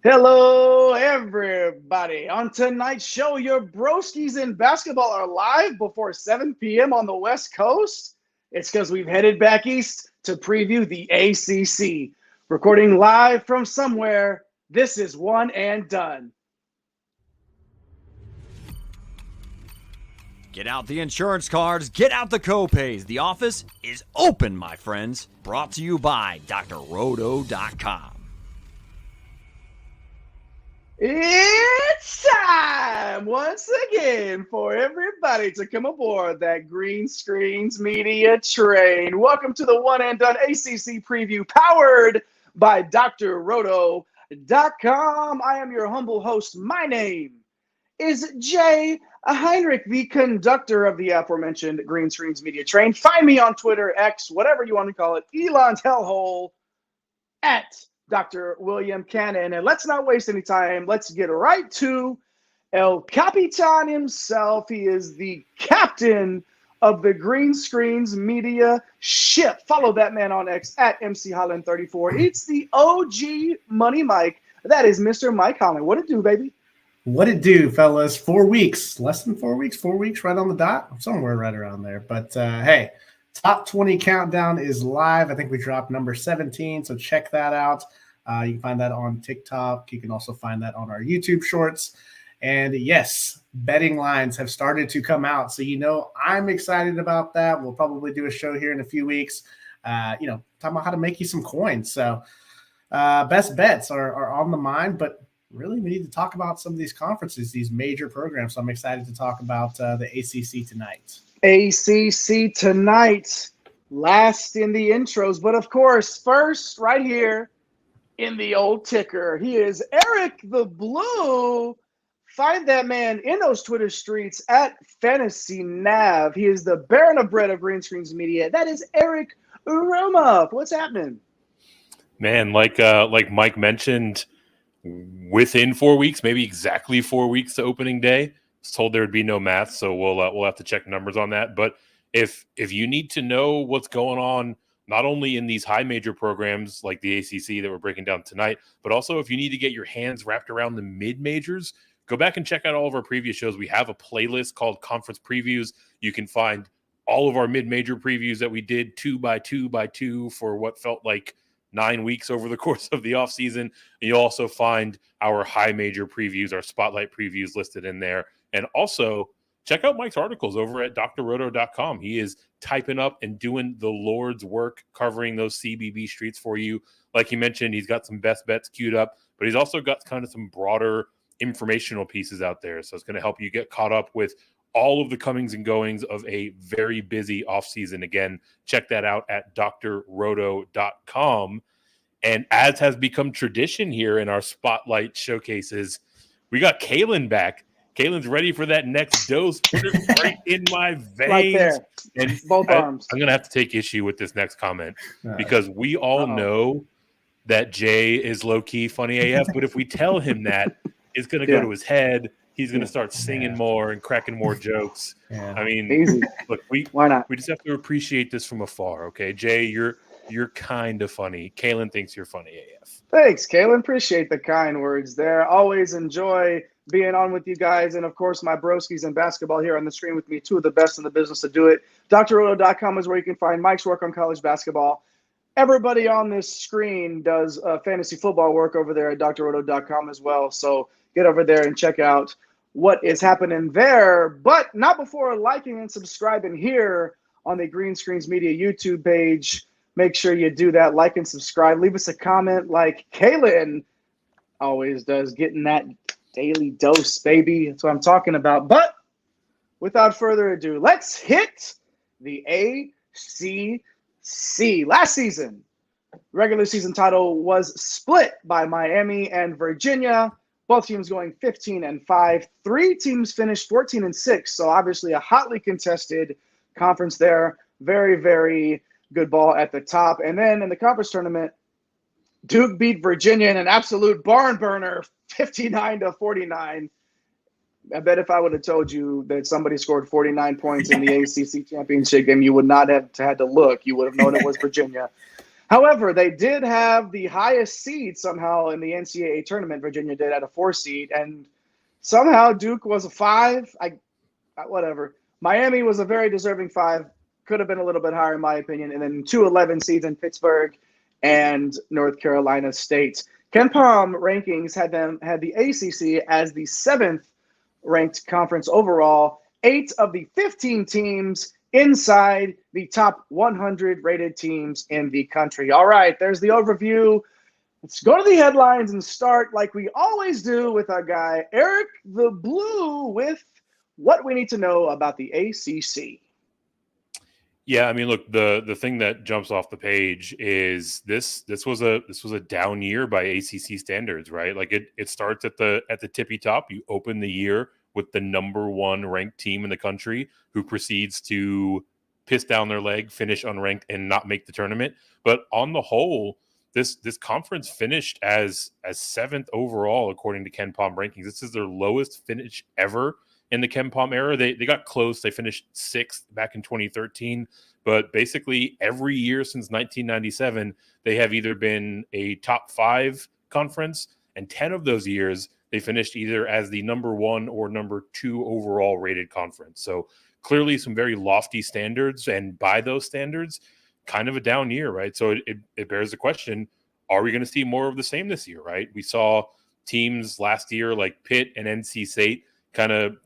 Hello, everybody. On tonight's show, your broskies in basketball are live before 7 p.m. on the West Coast. It's because we've headed back east to preview the ACC. Recording live from somewhere, this is One and Done. Get out the insurance cards, get out the copays. The office is open, my friends. Brought to you by drroto.com. It's time once again for everybody to come aboard that Green Screens Media train. Welcome to the One and Done ACC Preview powered by drroto.com. I am your humble host. My name is Jay Heinrich, the conductor of the aforementioned Green Screens Media train. Find me on Twitter, X, whatever you want to call it, Elon's hellhole, at Dr. William Cannon. And let's not waste any time. Let's get right to El Capitan himself. He is the captain of the Green Screens Media ship. Follow that man on X at MCHolland34. It's the OG Money Mike. That is Mr. Mike Holland. What it do, baby? What it do, fellas? 4 weeks, less than 4 weeks, 4 weeks, right on the dot, somewhere right around there. But hey, Top 20 Countdown is live. I think we dropped number 17, so check that out. You can find that on TikTok. You can also find that on our YouTube shorts. And yes, betting lines have started to come out. So, I'm excited about that. We'll probably do a show here in a few weeks, talking about how to make you some coins. So best bets are on the mind, but really we need to talk about some of these conferences, these major programs. So I'm excited to talk about the ACC tonight. ACC tonight, last in the intros. But of course, first right here, in the old ticker, he is Eric the Blue. Find that man in those Twitter streets at Fantasy Nav. He is the Baron of Bread of Green Screens Media. That is Eric Roma. What's happening? Man, like Mike mentioned, within 4 weeks, maybe exactly 4 weeks to opening day. I was told there would be no math, so we'll have to check numbers on that. But if you need to know what's going on, not only in these high major programs like the ACC that we're breaking down tonight, but also if you need to get your hands wrapped around the mid-majors, go back and check out all of our previous shows. We have a playlist called Conference Previews. You can find all of our mid-major previews that we did 2 by 2 by 2 for what felt like 9 weeks over the course of the offseason. And you'll also find our high major previews, our spotlight previews listed in there. And also check out Mike's articles over at drroto.com. He is typing up and doing the Lord's work, covering those CBB streets for you. Like he mentioned, he's got some best bets queued up, but he's also got kind of some broader informational pieces out there. So it's going to help you get caught up with all of the comings and goings of a very busy offseason. Again, check that out at drroto.com. And as has become tradition here in our spotlight showcases, we got Kalen back. Kalen's ready for that next dose. Put it right in my veins. Right there. And both arms. I'm going to have to take issue with this next comment because we all know that Jay is low-key funny AF, but if we tell him that, it's going to go to his head. He's going to start singing more and cracking more jokes. Yeah. I mean, Easy. Look, Why not? We just have to appreciate this from afar, okay? Jay, you're kind of funny. Kalen thinks you're funny AF. Thanks, Kalen. Appreciate the kind words there. Always enjoy being on with you guys. And, of course, my broskies in basketball here on the screen with me, two of the best in the business to do it. drroto.com is where you can find Mike's work on college basketball. Everybody on this screen does fantasy football work over there at drroto.com as well. So get over there and check out what is happening there. But not before liking and subscribing here on the Green Screens Media YouTube page. Make sure you do that. Like and subscribe. Leave us a comment like Kalen always does, getting that daily dose, baby. That's what I'm talking about. But without further ado, let's hit the ACC. Last season, regular season title was split by Miami and Virginia. Both teams going 15-5. 3 teams finished 14-6. So obviously a hotly contested conference there. Very, very good ball at the top. And then in the conference tournament, Duke beat Virginia in an absolute barn burner, 59-49. I bet if I would have told you that somebody scored 49 points in the ACC championship game, you would not have had to look. You would have known it was Virginia. However, they did have the highest seed somehow in the NCAA tournament. Virginia did at a 4 seed, and somehow Duke was a 5. Whatever. Miami was a very deserving 5. Could have been a little bit higher in my opinion. And then 2 11 seeds in Pittsburgh and North Carolina State. KenPom rankings had the ACC as the 7th ranked conference overall. 8 of the 15 teams inside the top 100 rated teams in the country. All right, there's the overview. Let's go to the headlines and start like we always do with our guy, Eric the Blue, with what we need to know about the ACC. Yeah, I mean, look, the thing that jumps off the page is this was a down year by ACC standards, right? Like it starts at the tippy top. You open the year with the number 1 ranked team in the country who proceeds to piss down their leg, finish unranked, and not make the tournament. But on the whole, this conference finished as 7th overall according to KenPom rankings. This is their lowest finish ever in the KenPom era. They got close. They finished 6th back in 2013. But basically every year since 1997, they have either been a top 5 conference, and 10 of those years they finished either as the number 1 or number 2 overall rated conference. So clearly some very lofty standards, and by those standards, kind of a down year, right? So it bears the question, are we going to see more of the same this year, right? We saw teams last year like Pitt and NC State kind of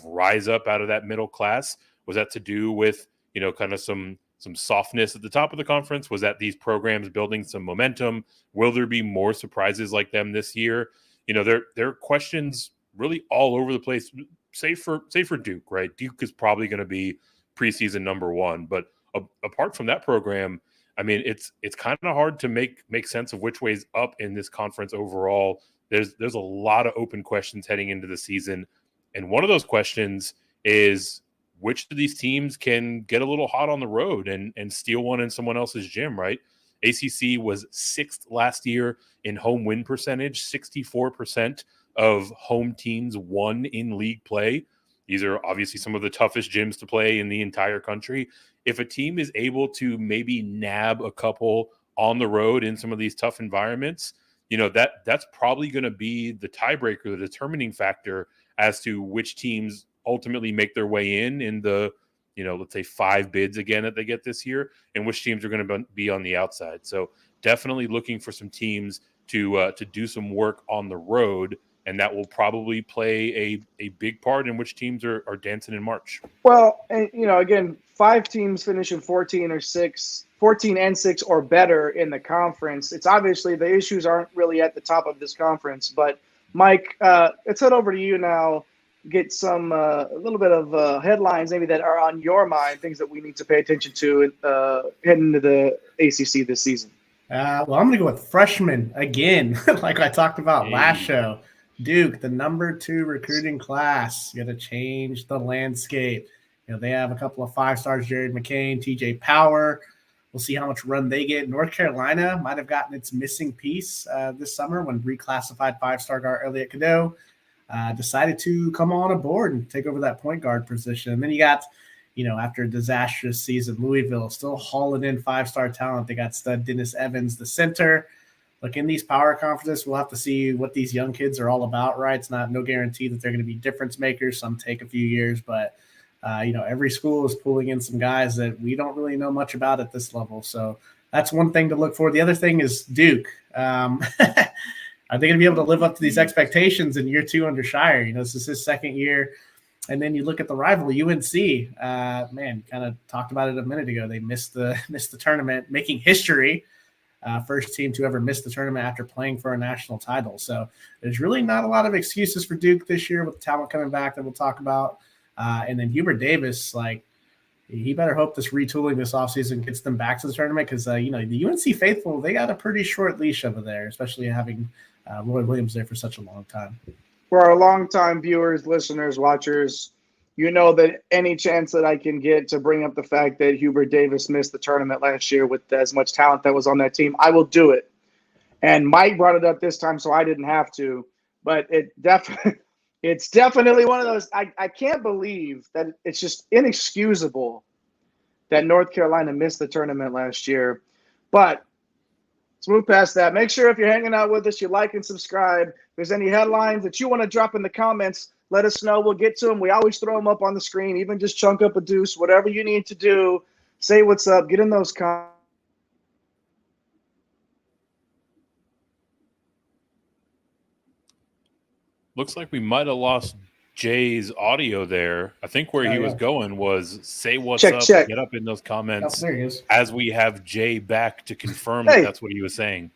rise up out of that middle class. Was that to do with, kind of some softness at the top of the conference? Was that these programs building some momentum? Will there be more surprises like them this year? There are questions really all over the place, save for Duke, right? Duke is probably going to be preseason number 1, but apart from that program, I mean, it's kind of hard to make sense of which way's up in this conference overall. There's a lot of open questions heading into the season, and one of those questions is which of these teams can get a little hot on the road and steal one in someone else's gym, right? ACC was 6th last year in home win percentage. 64% of home teams won in league play. These are obviously some of the toughest gyms to play in the entire country. If a team is able to maybe nab a couple on the road in some of these tough environments, that's probably going to be the tiebreaker, the determining factor as to which teams ultimately make their way in the, let's say 5 bids again that they get this year, and which teams are going to be on the outside. So definitely looking for some teams to do some work on the road, and that will probably play a big part in which teams are dancing in March. Well, and, again, 5 teams finishing 14 and 6 or better in the conference. It's obviously the issues aren't really at the top of this conference. But Mike, let's head over to you now. Get some a little bit of headlines maybe that are on your mind, things that we need to pay attention to heading into the ACC this season. Well, I'm going to go with freshmen again, like I talked about last show. Duke, the number 2 recruiting class, going to change the landscape. They have a couple of 5-stars, Jared McCain, TJ Power. We'll see how much run they get. North Carolina might have gotten its missing piece this summer when reclassified 5-star guard Elliot Cadeau decided to come on aboard and take over that point guard position. And then you got, after a disastrous season, Louisville still hauling in 5-star talent. They got stud Dennis Evans, the center. Look, in these power conferences, we'll have to see what these young kids are all about, right? It's no guarantee that they're going to be difference makers. Some take a few years, but every school is pulling in some guys that we don't really know much about at this level. So that's one thing to look for. The other thing is Duke. Are they going to be able to live up to these expectations in year 2 under Shire? This is his 2nd year. And then you look at the rival, UNC. Kind of talked about it a minute ago. They missed the tournament, making history. First team to ever miss the tournament after playing for a national title. So there's really not a lot of excuses for Duke this year with talent coming back that we'll talk about. And then Hubert Davis, he better hope this retooling this offseason gets them back to the tournament because, the UNC faithful, they got a pretty short leash over there, especially having Roy Williams there for such a long time. For our longtime viewers, listeners, watchers, that any chance that I can get to bring up the fact that Hubert Davis missed the tournament last year with as much talent that was on that team, I will do it. And Mike brought it up this time, so I didn't have to. But it's definitely one of those. I can't believe that it's just inexcusable that North Carolina missed the tournament last year. But Let's move past that. Make sure if you're hanging out with us, you like and subscribe. If there's any headlines that you want to drop in the comments, let us know. We'll get to them. We always throw them up on the screen, even just chunk up a deuce, whatever you need to do. Say what's up. Get in those comments. Looks like we might have lost Jay's audio there. I think where he was going was say what's up, get up in those comments there he is. as we have Jay back to confirm that that's what he was saying.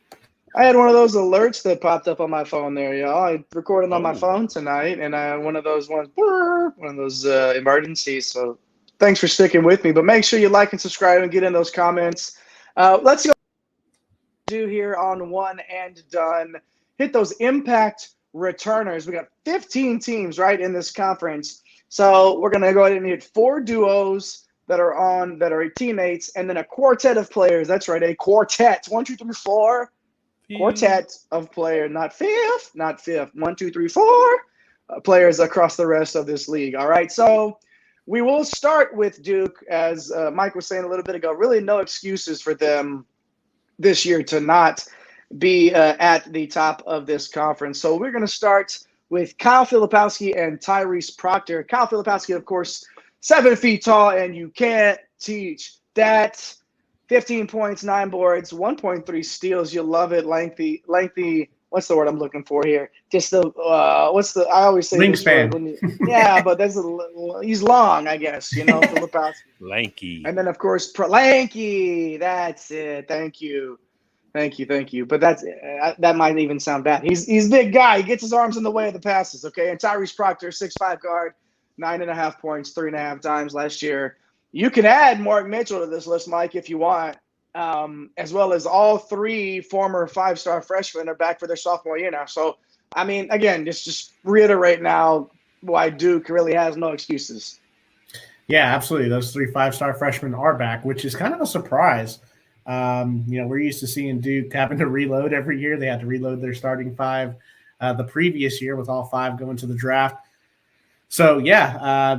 I had one of those alerts that popped up on my phone there, y'all. I recorded on my phone tonight, and one of those ones, one of those emergencies. So thanks for sticking with me. But make sure you like and subscribe and get in those comments. Let's go do here on one and done. Hit those impact returners. We got 15 teams right in this conference. So we're going to go ahead and hit 4 duos that are teammates, and then a quartet of players. That's right, a quartet. 1, 2, 3, 4. Quartet of players, not fifth. 1, 2, 3, 4 players across the rest of this league. All right, so we will start with Duke, as Mike was saying a little bit ago. Really, no excuses for them this year to not be at the top of this conference. So we're going to start with Kyle Filipowski and Tyrese Proctor. Kyle Filipowski, of course, 7 feet tall, and you can't teach that. 15 points, 9 boards, 1.3 steals. You love it. Lengthy. What's the word I'm looking for here? Just I always say wingspan. Yeah, but he's long, I guess, Filipowski. Lanky. And then, of course, lanky. That's it. Thank you. But that might even sound bad. He's a big guy. He gets his arms in the way of the passes, okay? And Tyrese Proctor, 6'5" guard, 9.5 points, 3.5 times last year. You can add Mark Mitchell to this list, Mike, if you want, as well as all 3 former 5-star freshmen are back for their sophomore year now. So, I mean, again, just reiterate now why Duke really has no excuses. Yeah, absolutely. Those 3 5-star freshmen are back, which is kind of a surprise. We're used to seeing Duke having to reload every year. They had to reload their starting 5 the previous year with all 5 going to the draft. So,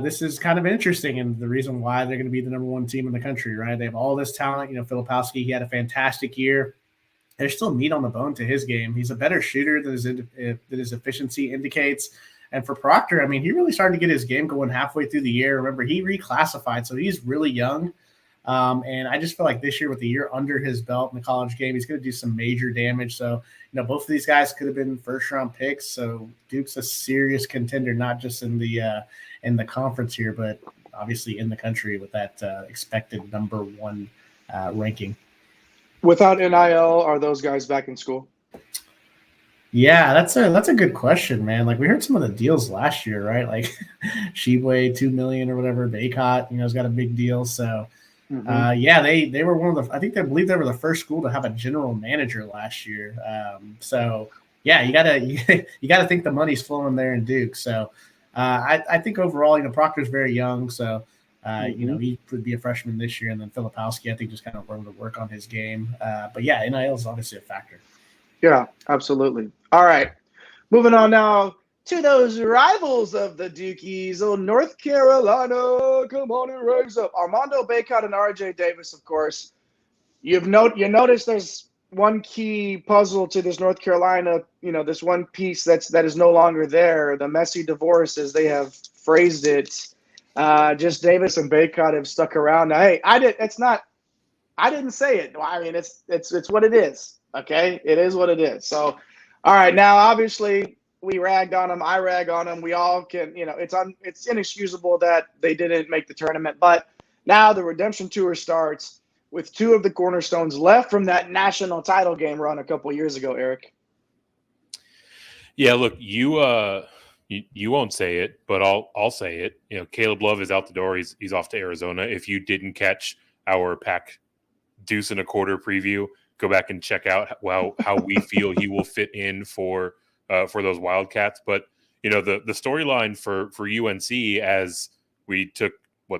this is kind of interesting, and the reason why they're going to be the number 1 team in the country, right? They have all this talent. Filipowski, he had a fantastic year. There's still meat on the bone to his game. He's a better shooter than his efficiency indicates. And for Proctor, I mean, he really started to get his game going halfway through the year. Remember, he reclassified, so he's really young. And I just feel like this year, with the year under his belt in the college game, he's going to do some major damage. So, both of these guys could have been first-round picks. So Duke's a serious contender, not just in the conference here, but obviously in the country with that expected number 1 ranking. Without NIL, are those guys back in school? Yeah, that's a good question, man. Like, we heard some of the deals last year, right? Like Sheboy, $2 million or whatever. Baycott, has got a big deal. So. Mm-hmm. They were one of the. I think they believe they were the first school to have a general manager last year. You gotta think the money's flowing there in Duke. So I think overall, Proctor's very young, so he would be a freshman this year, and then Filipowski, I think, just kind of learned to work on his game. NIL is obviously a factor. Yeah, absolutely. All right, moving on now to those rivals of the Dukies. Oh, North Carolina, come on and raise up. Armando Baycott and RJ Davis, of course. You notice there's one key puzzle to this North Carolina, this one piece that is no longer there. The messy divorce, as they have phrased it. Just Davis and Baycott have stuck around. Now, hey, I didn't say it. I mean, it's what it is. Okay, it is what it is. So, all right, now obviously, we ragged on them. I rag on them. We all can, it's inexcusable that they didn't make the tournament. But now the redemption tour starts with 2 of the cornerstones left from that national title game run a couple years ago, Eric. Yeah, look, you won't say it, but I'll say it. Caleb Love is out the door. He's off to Arizona. If you didn't catch our Pack Deuce and a Quarter preview, go back and check out how we feel he will fit in for those Wildcats. But the storyline for UNC, as we took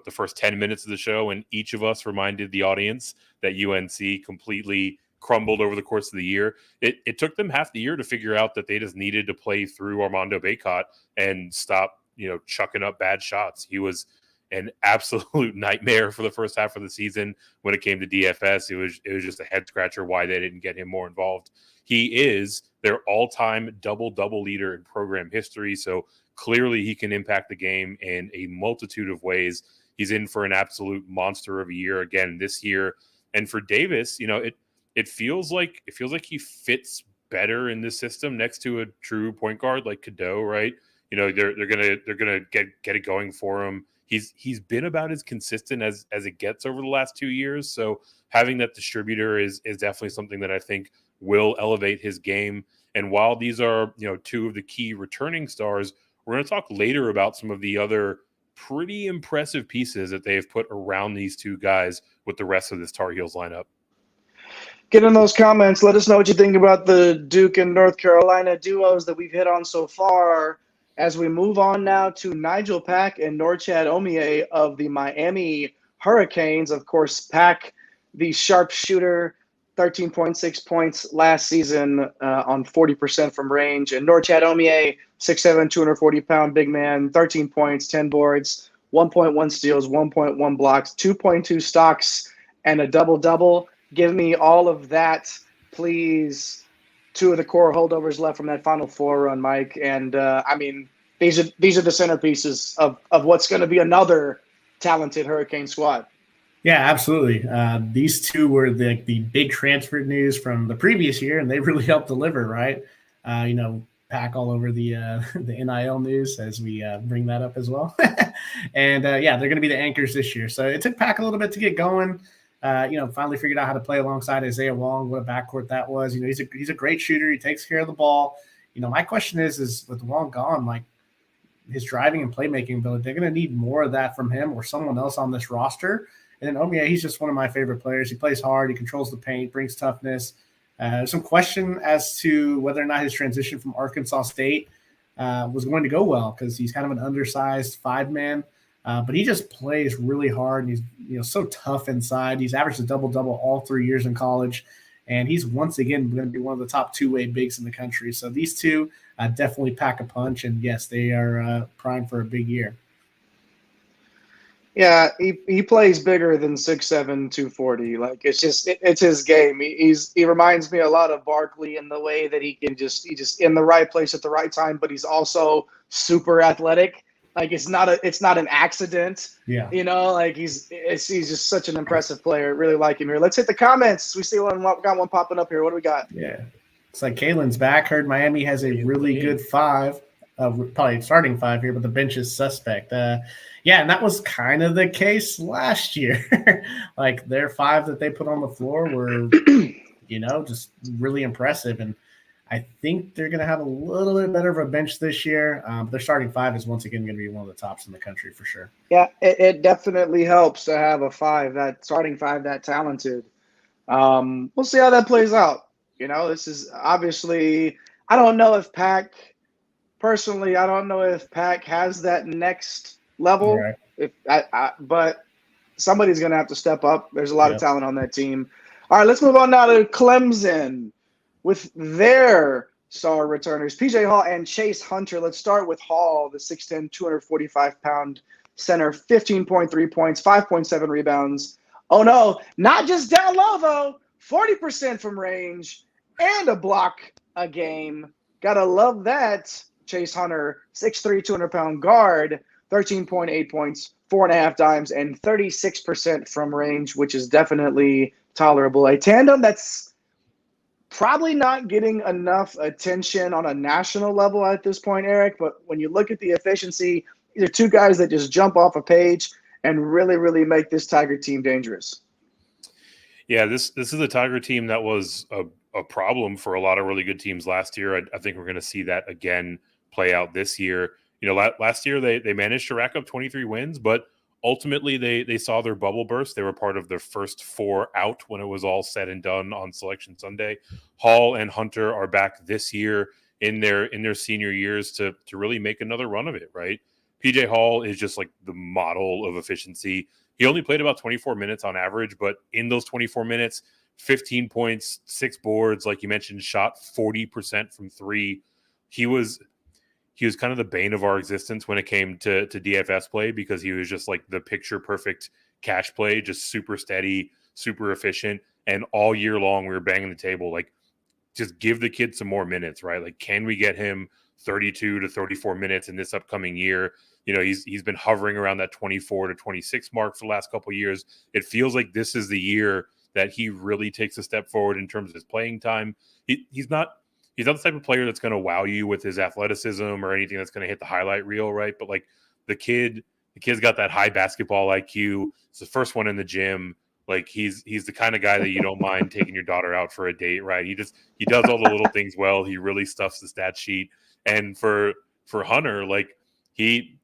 the first 10 minutes of the show, and each of us reminded the audience that UNC completely crumbled over the course of the year. It took them half the year to figure out that they just needed to play through Armando Baycott and stop chucking up bad shots. He was an absolute nightmare for the first half of the season when it came to DFS. It was just a head scratcher why they didn't get him more involved. He is their all-time double-double leader in program history, so clearly he can impact the game in a multitude of ways. He's in for an absolute monster of a year again this year. And for Davis, it feels like he fits better in this system next to a true point guard like Cadeau, right? They're gonna get it going for him. He's been about as consistent as it gets over the last 2 years. So having that distributor is definitely something that I think will elevate his game. And while these are two of the key returning stars, we're going to talk later about some of the other pretty impressive pieces that they have put around these two guys with the rest of this Tar Heels lineup. Get in those comments. Let us know what you think about the Duke and North Carolina duos that we've hit on so far. As we move on now to Nigel Pack and Norchad Omier of the Miami Hurricanes. Of course, Pack, the sharpshooter, 13.6 points last season on 40% from range. And Norchad Omier, 6'7", 240-pound big man, 13 points, 10 boards, 1.1 steals, 1.1 blocks, 2.2 stocks, and a double-double. Give me all of that, please. Two of the core holdovers left from that Final Four run, Mike. And, these are the centerpieces of what's going to be another talented Hurricane squad. Yeah, absolutely. These two were the big transfer news from the previous year, and they really helped deliver, right? Pack all over the NIL news as we bring that up as well. And, they're going to be the anchors this year. So it took Pack a little bit to get going. Finally figured out how to play alongside Isaiah Wong. What a backcourt that was. He's a great shooter. He takes care of the ball. My question is with Wong gone, like his driving and playmaking ability, they're going to need more of that from him or someone else on this roster. And then Omier, he's just one of my favorite players. He plays hard. He controls the paint, brings toughness. There's some question as to whether or not his transition from Arkansas State was going to go well because he's kind of an undersized five-man. But he just plays really hard, and he's so tough inside. He's averaged a double-double all 3 years in college, and he's once again going to be one of the top two-way bigs in the country. So these two definitely pack a punch, and, yes, they are primed for a big year. Yeah, he plays bigger than 6'7", 240. Like it's his game. He reminds me a lot of Barkley in the way that he just in the right place at the right time, but he's also super athletic. Like it's not an accident. Yeah. He's just such an impressive player. Really like him here. Let's hit the comments. We see got one popping up here. What do we got? Yeah. It's like Kalen's back. Heard Miami has a really good five, probably starting five here, but the bench is suspect. And that was kind of the case last year. Like their five that they put on the floor were, just really impressive. And I think they're going to have a little bit better of a bench this year. Their starting five is once again going to be one of the tops in the country for sure. Yeah, it definitely helps to have a starting five that talented. We'll see how that plays out. This is obviously – I don't know if Pack – personally, I don't know if Pack has that next level. Right. But somebody's going to have to step up. There's a lot of talent on that team. All right, let's move on now to Clemson with their star returners, PJ Hall and Chase Hunter. Let's start with Hall, the 6'10", 245-pound center, 15.3 points, 5.7 rebounds. Oh, no, not just down low, though. 40% from range and a block a game. Got to love that. Chase Hunter, 6'3", 200-pound guard, 13.8 points, 4.5 dimes, and 36% from range, which is definitely tolerable. A tandem that's probably not getting enough attention on a national level at this point, Eric, but when you look at the efficiency, these are two guys that just jump off a page and really, really make this Tiger team dangerous. Yeah, this is a Tiger team that was a problem for a lot of really good teams last year. I think we're going to see that again play out this year. Last year they managed to rack up 23 wins, but ultimately they saw their bubble burst. They were part of their first four out when it was all said and done on Selection Sunday. Hall and Hunter are back this year in their senior years to really make another run of it, right? PJ Hall is just like the model of efficiency. He only played about 24 minutes on average, but in those 24 minutes, 15 points, 6 boards, like you mentioned, shot 40% from three. he was kind of the bane of our existence when it came to DFS play, because he was just like the picture perfect cash play, just super steady, super efficient. And all year long, we were banging the table, like, just give the kid some more minutes, right? Like, can we get him 32 to 34 minutes in this upcoming year? He's been hovering around that 24 to 26 mark for the last couple of years. It feels like this is the year that he really takes a step forward in terms of his playing time. He's not the type of player that's going to wow you with his athleticism or anything that's going to hit the highlight reel, right? But like the kid's got that high basketball IQ. It's the first one in the gym. Like he's the kind of guy that you don't mind taking your daughter out for a date, right? He does all the little things well. He really stuffs the stat sheet. And for Hunter, like he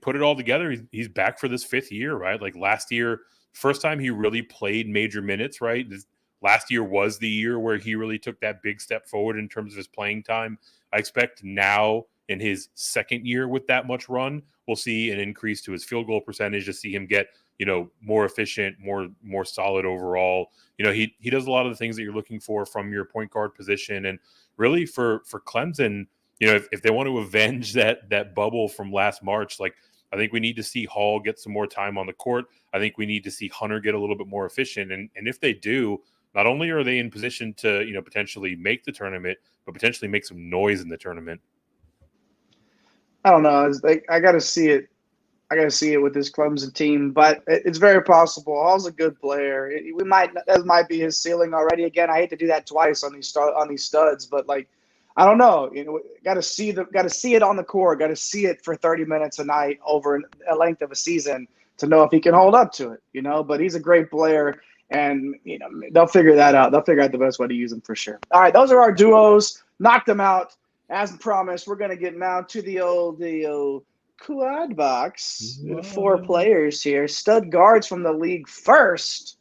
put it all together. He's back for this 5th year, right? Like last year, first time he really played major minutes, right? Last year was the year where he really took that big step forward in terms of his playing time. I expect now in his 2nd year with that much run, we'll see an increase to his field goal percentage, to see him get, more efficient, more solid overall. He does a lot of the things that you're looking for from your point guard position. And really for Clemson, if they want to avenge that bubble from last March, like, I think we need to see Hall get some more time on the court. I think we need to see Hunter get a little bit more efficient. And if they do, not only are they in position to, potentially make the tournament, but potentially make some noise in the tournament. I don't know. It's like, I got to see it. I got to see it with this Clemson team, but it's very possible. Hall's a good player. That might be his ceiling already. Again, I hate to do that twice on these studs, but like, I don't know. Got to see it on the court. Got to see it for 30 minutes a night over a length of a season to know if he can hold up to it. But he's a great player, and they'll figure that out. They'll figure out the best way to use him for sure. All right, those are our duos. Knocked them out as promised. We're gonna get now to the old quad box with 4 players here. Stud guards from the league first.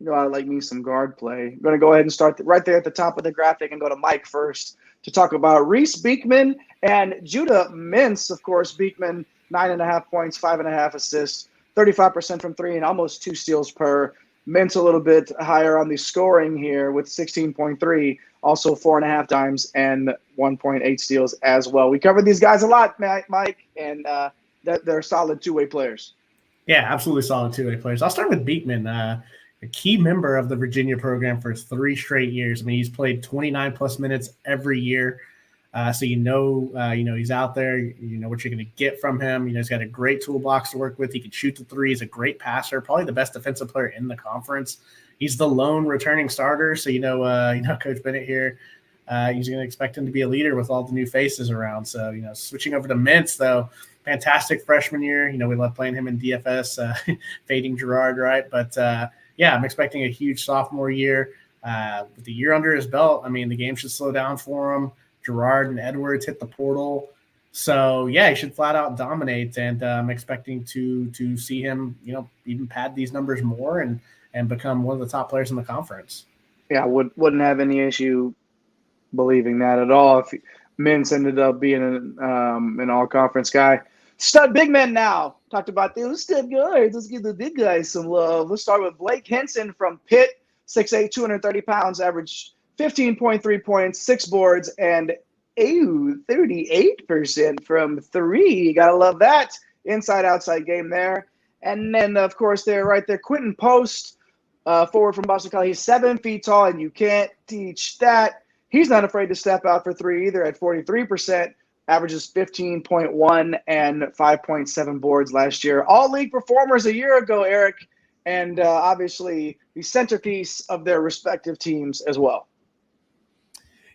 I like me some guard play. I'm going to go ahead and start right there at the top of the graphic and go to Mike first to talk about Reese Beekman and Judah Mintz. Of course, Beekman, 9.5 points, 5.5 assists, 35% from 3, and almost 2 steals per. Mintz a little bit higher on the scoring here with 16.3, also 4.5 dimes and 1.8 steals as well. We covered these guys a lot, Mike, and they're solid two-way players. Yeah, absolutely solid two-way players. I'll start with Beekman, a key member of the Virginia program for 3 straight years. I mean, he's played 29-plus minutes every year. So he's out there. You know what you're going to get from him. He's got a great toolbox to work with. He can shoot the 3. He's a great passer, probably the best defensive player in the conference. He's the lone returning starter. So Coach Bennett here, he's going to expect him to be a leader with all the new faces around. So switching over to Mintz though, fantastic freshman year. We love playing him in DFS, fading Gerard, right? But I'm expecting a huge sophomore year with the year under his belt. I mean, the game should slow down for him. Gerard and Edwards hit the portal. So, he should flat out dominate, and I'm expecting to see him, even pad these numbers more and become one of the top players in the conference. Yeah, wouldn't have any issue believing that at all if Mintz ended up being an all-conference guy. Stud big men now. Talked about those stud guys. Let's give the big guys some love. Let's start with Blake Henson from Pitt, 6'8", 230 pounds, average 15.3 points, 6 boards, and 38% from 3. You got to love that inside-outside game there. And then, of course, right there, Quentin Post, forward from Boston College. He's 7 feet tall, and you can't teach that. He's not afraid to step out for 3 either at 43%, averages 15.1 and 5.7 boards last year. All league performers a year ago, Eric, and obviously the centerpiece of their respective teams as well.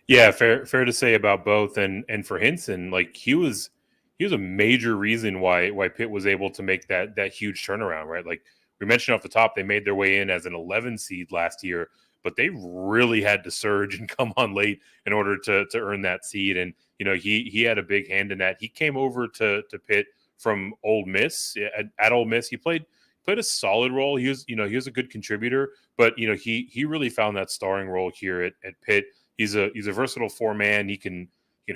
Yeah, fair to say about both. And for Henson, like he was a major reason why Pitt was able to make that huge turnaround, right? Like we mentioned off the top, they made their way in as an 11 seed last year, but they really had to surge and come on late in order to earn that seed. And he had a big hand in that. He came over to Pitt from Ole Miss. At Ole Miss, he played a solid role. He was a good contributor, but he really found that starring role here at Pitt. He's a versatile 4-man. He can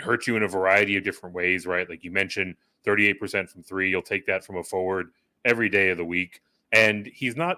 hurt you in a variety of different ways, right? Like you mentioned, 38% from 3. You'll take that from a forward every day of the week. And he's not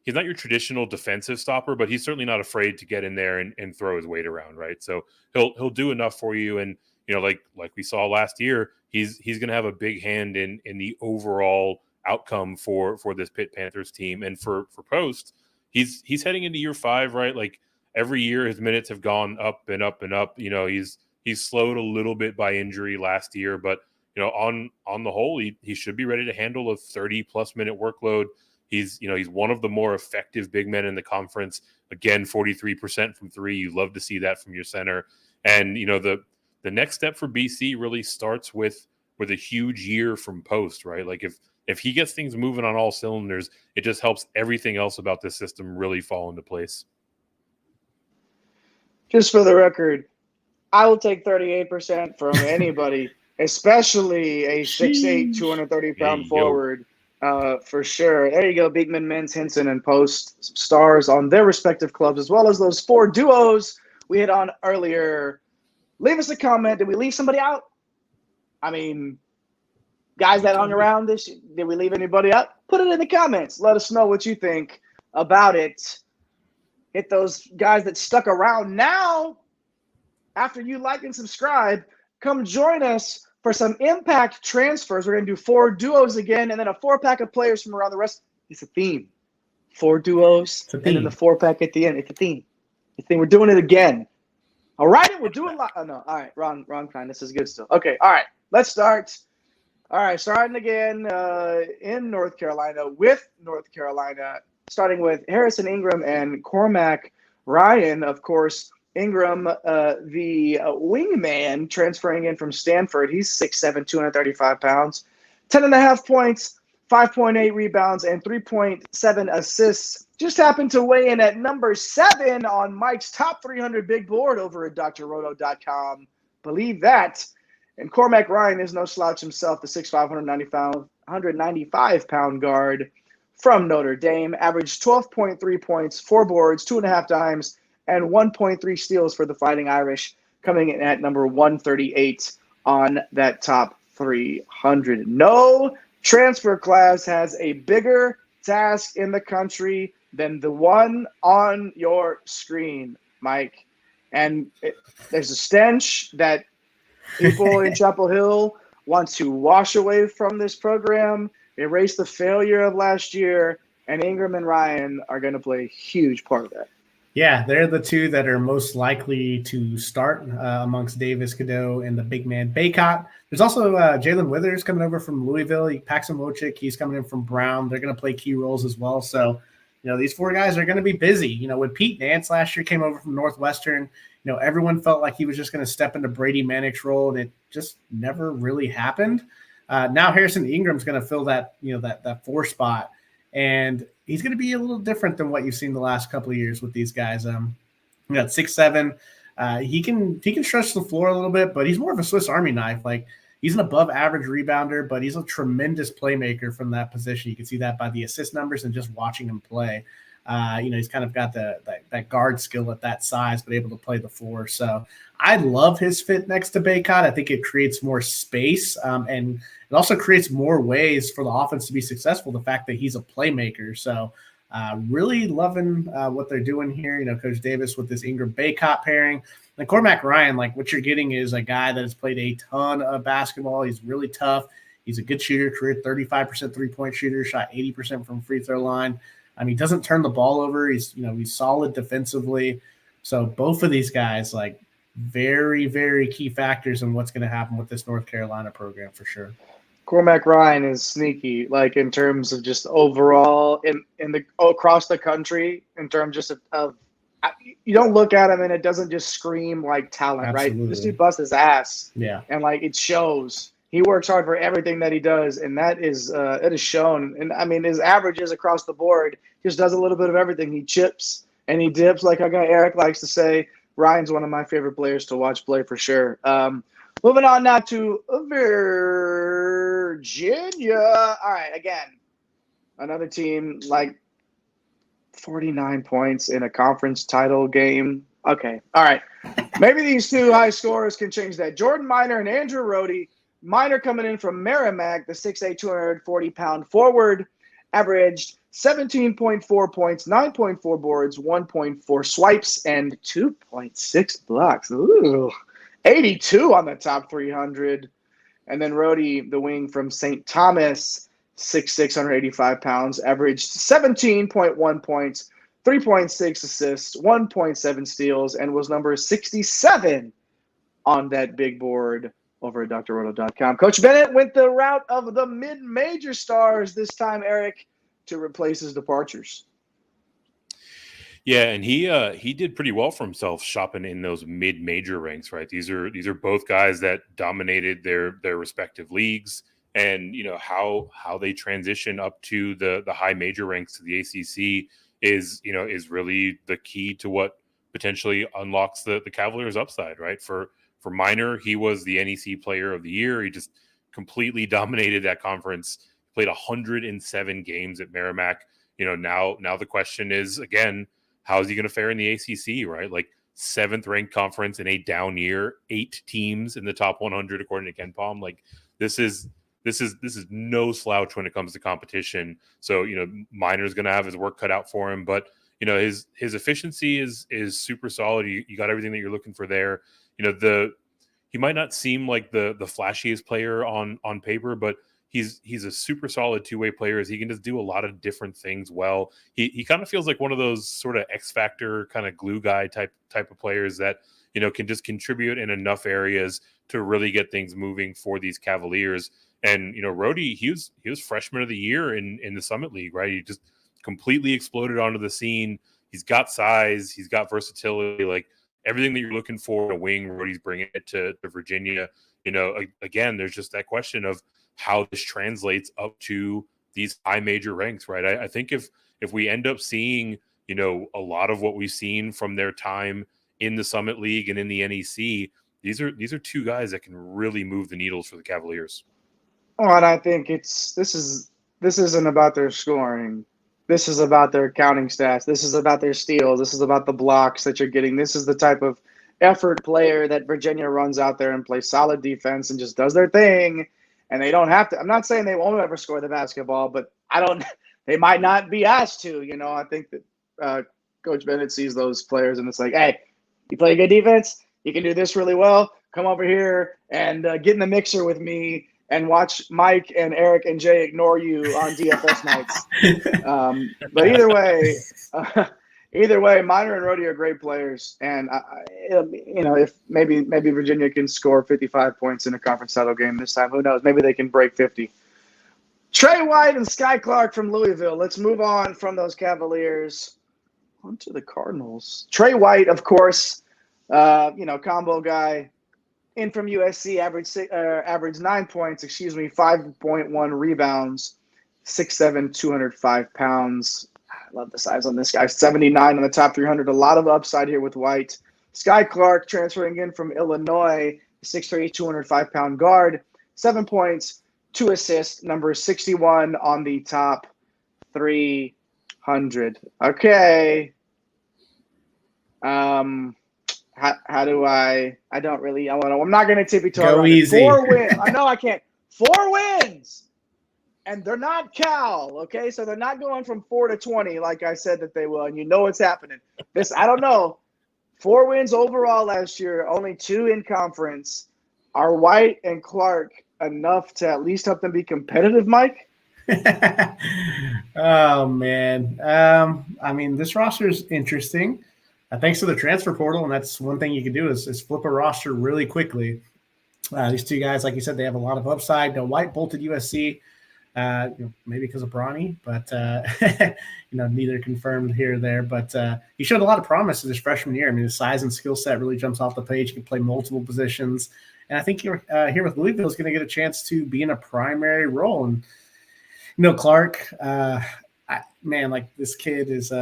your traditional defensive stopper, but he's certainly not afraid to get in there and throw his weight around, right? So he'll do enough for you. And like we saw last year, he's going to have a big hand in the overall outcome for this Pitt Panthers team. And for Post, he's heading into year 5, right? Like every year his minutes have gone up and up and up. He's slowed a little bit by injury last year, but on the whole, he should be ready to handle a 30+ minute workload. He's one of the more effective big men in the conference. Again, 43% from 3. You love to see that from your center. And the next step for BC really starts with a huge year from Post, right? Like if he gets things moving on all cylinders, it just helps everything else about this system really fall into place. Just for the record, I will take 38% from anybody, especially a 6'8", 230-pound forward, for sure. There you go, Beekman, Mintz, Hinson, and Post stars on their respective clubs, as well as those 4 duos we hit on earlier. Leave us a comment. Did we leave somebody out? I mean, guys that hung around this, did we leave anybody out? Put it in the comments. Let us know what you think about it. Hit those guys that stuck around now. After you like and subscribe, come join us for some impact transfers. We're going to do 4 duos again, and then a 4-pack of players from around the rest. It's a theme. 4 duos, and then the 4-pack at the end. It's a theme. We're doing it again. All right, we're doing – oh, no. All right, wrong kind. This is good still. Okay, all right. Let's start. All right, starting again in North Carolina with North Carolina, starting with Harrison Ingram and Cormac Ryan. Of course, Ingram, the wingman, transferring in from Stanford. He's 6'7", 235 pounds, 10.5 points, 5.8 rebounds, and 3.7 assists. Just happened to weigh in at number 7 on Mike's top 300 big board over at drroto.com. Believe that. And Cormac Ryan is no slouch himself, the 6'5", 195-pound guard from Notre Dame. Averaged 12.3 points, 4 boards, 2.5 dimes, and 1.3 steals for the Fighting Irish, coming in at number 138 on that top 300. No transfer class has a bigger task in the country than the one on your screen, Mike. And there's a stench that people in Chapel Hill want to wash away from this program, erase the failure of last year, and Ingram and Ryan are going to play a huge part of that. Yeah, they're the 2 that are most likely to start amongst Davis, Cadeau, and the big man Baycott. There's also Jalen Withers coming over from Louisville. Paxton Wojcik, he's coming in from Brown. They're going to play key roles as well. So, these 4 guys are going to be busy. When Pete Nance last year came over from Northwestern, everyone felt like he was just going to step into Brady Manick's role, and it just never really happened. Now Harrison Ingram's going to fill that, that 4 spot. And he's going to be a little different than what you've seen the last couple of years with these guys. At 6'7", he can stretch the floor a little bit, but he's more of a Swiss Army knife. Like, he's an above-average rebounder, but he's a tremendous playmaker from that position. You can see that by the assist numbers and just watching him play. He's kind of got that guard skill at that size, but able to play the 4. So I love his fit next to Baycott. I think it creates more space, and it also creates more ways for the offense to be successful, the fact that he's a playmaker. So really loving what they're doing here, Coach Davis with this Ingram-Baycott pairing. And Cormac Ryan, like, what you're getting is a guy that has played a ton of basketball. He's really tough. He's a good shooter, career 35% three-point shooter, shot 80% from free throw line. He doesn't turn the ball over. He's solid defensively. So both of these guys, like, very, very key factors in what's going to happen with this North Carolina program for sure. Cormac Ryan is sneaky, like, in terms of just overall in the across the country, in terms just of you don't look at him and it doesn't just scream like talent. Absolutely. Right? This dude busts his ass. Yeah. And like, it shows. He works hard for everything that he does, and that is it is shown. And I mean, his averages across the board, just does a little bit of everything. He chips and he dips, like our guy Eric likes to say. Ryan's one of my favorite players to watch play for sure. Moving on now to Virginia. All right, again, another team like 49 points in a conference title game. Okay, all right. Maybe these 2 high scorers can change that. Jordan Minor and Andrew Rohde. Minor coming in from Merrimack, the 6'8", 240-pound forward, averaged 17.4 points, 9.4 boards, 1.4 swipes, and 2.6 blocks. Ooh. 82 on the top 300. And then Rody, the wing from St. Thomas, 6'6", 185 pounds, averaged 17.1 points, 3.6 assists, 1.7 steals, and was number 67 on that big board over at drroto.com. Coach Bennett went the route of the mid-major stars this time, Eric, to replace his departures. Yeah, and he did pretty well for himself shopping in those mid-major ranks, right? These are both guys that dominated their respective leagues, and how they transition up to the high major ranks to the ACC is really the key to what potentially unlocks the Cavaliers' upside, right? For Minor, he was the NEC Player of the Year. He just completely dominated that conference. Played 107 games at Merrimack. Now the question is again, how is he going to fare in the ACC, right? Like 7th ranked conference in a down year, 8 teams in the top 100 according to KenPom. Like this is no slouch when it comes to competition. So Minor's going to have his work cut out for him, but his efficiency is super solid. You got everything that you're looking for there. He might not seem like the flashiest player on paper, but he's a super solid two-way player. He can just do a lot of different things well. He kind of feels like one of those sort of X factor kind of glue guy type of players that can just contribute in enough areas to really get things moving for these Cavaliers. And Rody, he was freshman of the year in the Summit League, right? He just completely exploded onto the scene. He's got size, he's got versatility, like everything that you're looking for in a wing. Rody's bringing it to Virginia. Again, there's just that question of how this translates up to these high major ranks, right? I think if we end up seeing, a lot of what we've seen from their time in the Summit League and in the NEC, these are two guys that can really move the needles for the Cavaliers. Oh, and I think this isn't about their scoring. This is about their counting stats. This is about their steals. This is about the blocks that you're getting. This is the type of effort player that Virginia runs out there and plays solid defense and just does their thing. And they don't have to. I'm not saying they won't ever score the basketball, but they might not be asked to. I think that Coach Bennett sees those players and it's like, hey, you play good defense. You can do this really well. Come over here and get in the mixer with me and watch Mike and Eric and Jay ignore you on DFS nights. But either way, Minor and Rody are great players. And, if maybe Virginia can score 55 points in a conference title game this time, who knows? Maybe they can break 50. Trey White and Sky Clark from Louisville. Let's move on from those Cavaliers onto the Cardinals. Trey White, of course, combo guy. In from USC, averaged 9 points, 5.1 rebounds, 6'7", 205 pounds. I love the size on this guy. 79 on the top 300. A lot of upside here with White. Sky Clark transferring in from Illinois, 6'3", 205-pound guard. 7 points, 2 assists, number 61 on the top 300. Okay. How do I'm not going to tippy-toe. Go easy. 4 wins. I know I can't. 4 wins. And they're not Cal, okay? So they're not going from 4 to 20 like I said that they will. And what's happening. I don't know. 4 wins overall last year, only 2 in conference. Are White and Clark enough to at least help them be competitive, Mike? Oh, man. This roster is interesting. Thanks to the transfer portal, and that's one thing you can do is flip a roster really quickly. These two guys, like you said, they have a lot of upside. White bolted USC, maybe because of Bronny, but neither confirmed here or there. But he showed a lot of promise in his freshman year. His size and skill set really jumps off the page. He can play multiple positions, and I think here with Louisville is going to get a chance to be in a primary role. And Clark, this kid is.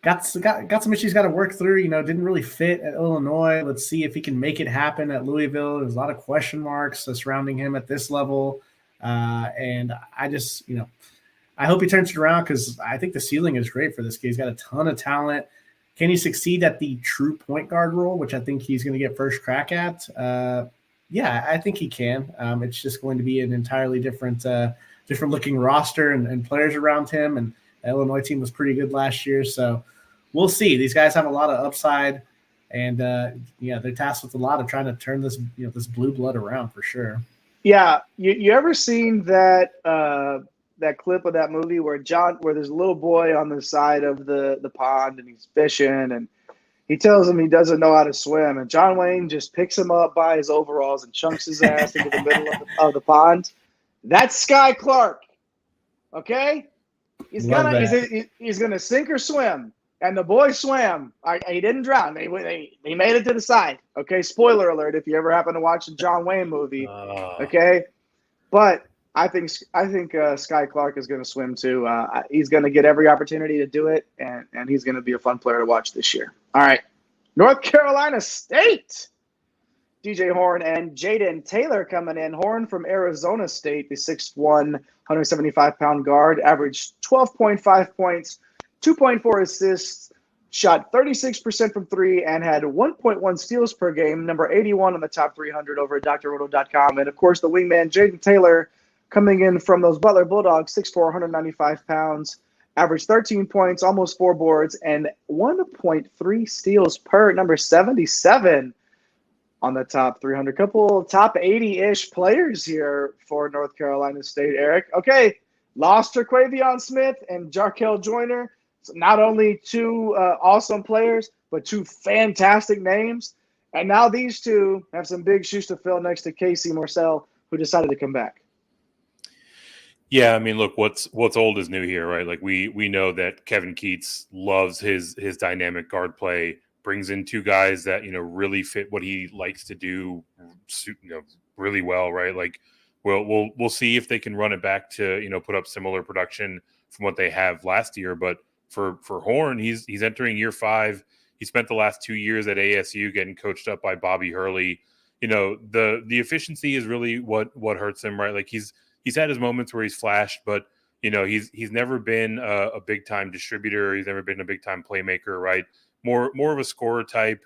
Got some issues got to work through, didn't really fit at Illinois. Let's see if he can make it happen at Louisville. There's a lot of question marks surrounding him at this level. And I just, I hope he turns it around because I think the ceiling is great for this kid. He's got a ton of talent. Can he succeed at the true point guard role, which I think he's going to get first crack at? Yeah, I think he can. It's just going to be an entirely different looking roster and players around him. And the Illinois team was pretty good last year. So we'll see. These guys have a lot of upside. And they're tasked with a lot of trying to turn this this blue blood around for sure. Yeah, you ever seen that that clip of that movie where there's a little boy on the side of the pond and he's fishing and he tells him he doesn't know how to swim, and John Wayne just picks him up by his overalls and chunks his ass into the middle of the pond? That's Sky Clark. Okay, he's gonna sink or swim, and the boy swam. He didn't drown. They made it to the side. Okay, spoiler alert if you ever happen to watch a John Wayne movie. Okay, but I think Sky Clark is going to swim too. He's going to get every opportunity to do it, and he's going to be a fun player to watch this year. All right, North Carolina State. DJ Horn and Jaden Taylor coming in. Horn from Arizona State, the 6'1", 175-pound guard, averaged 12.5 points, 2.4 assists, shot 36% from three, and had 1.1 steals per game, number 81 on the top 300 over at drroto.com. And, of course, the wingman, Jaden Taylor, coming in from those Butler Bulldogs, 6'4", 195 pounds, averaged 13 points, almost 4 boards, and 1.3 steals per, number 77 on the top 300. Couple top 80-ish players here for North Carolina State, Eric. Okay, lost Terquavion Smith and Jarkel Joyner. So not only two awesome players, but two fantastic names. And now these two have some big shoes to fill next to Casey Morcell, who decided to come back. Yeah, I mean, look, what's old is new here, right? Like we know that Kevin Keats loves his dynamic guard play, brings in two guys that really fit what he likes to do, really well, right? Like we'll see if they can run it back to put up similar production from what they have last year. But for Horn, he's entering year 5. He spent the last 2 years at ASU getting coached up by Bobby Hurley. The efficiency is really what hurts him, right? Like he's had his moments where he's flashed, but he's never been a big time distributor. He's never been a big time playmaker, right? More of a scorer type.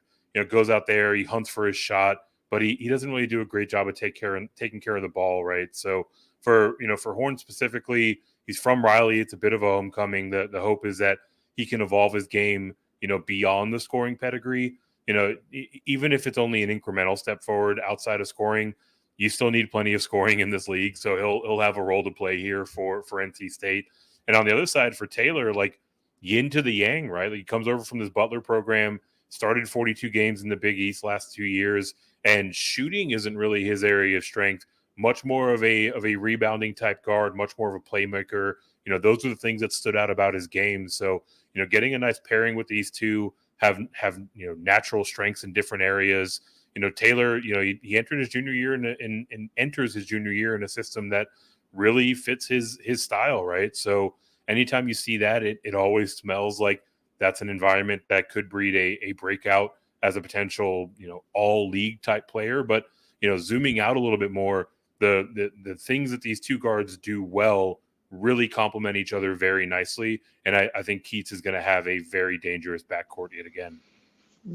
Goes out there, he hunts for his shot, but he doesn't really do a great job of taking care of the ball, right? So for Horn specifically, he's from Riley. It's a bit of a homecoming. The hope is that he can evolve his game, beyond the scoring pedigree. Even if it's only an incremental step forward outside of scoring, you still need plenty of scoring in this league. So he'll have a role to play here for NC State. And on the other side for Taylor, like yin to the yang, right? Like he comes over from this Butler program, started 42 games in the Big East last 2 years, and shooting isn't really his area of strength. Much more of a rebounding type guard, much more of a playmaker. Those are the things that stood out about his game. So, getting a nice pairing with these two have natural strengths in different areas. Taylor, he entered his junior year and enters his junior year in a system that really fits his style, right? So anytime you see that, it always smells like that's an environment that could breed a breakout as a potential, all league type player. But, zooming out a little bit more, the things that these two guards do well really complement each other very nicely. And I think Keats is going to have a very dangerous backcourt yet again.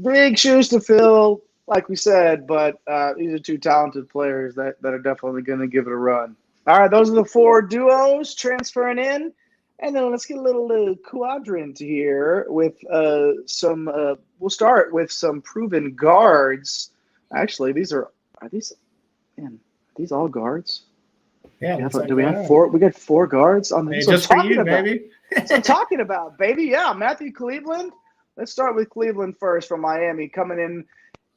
Big shoes to fill, like we said, but these are two talented players that are definitely going to give it a run. All right, those are the 4 duos transferring in. And then let's get a little quadrant here with some we'll start with some proven guards. Actually, are these all guards? Yeah. Do we have 4? We got 4 guards on the hey, just for you, baby. That's what I'm talking about, baby. Yeah, Matthew Cleveland. Let's start with Cleveland first from Miami, coming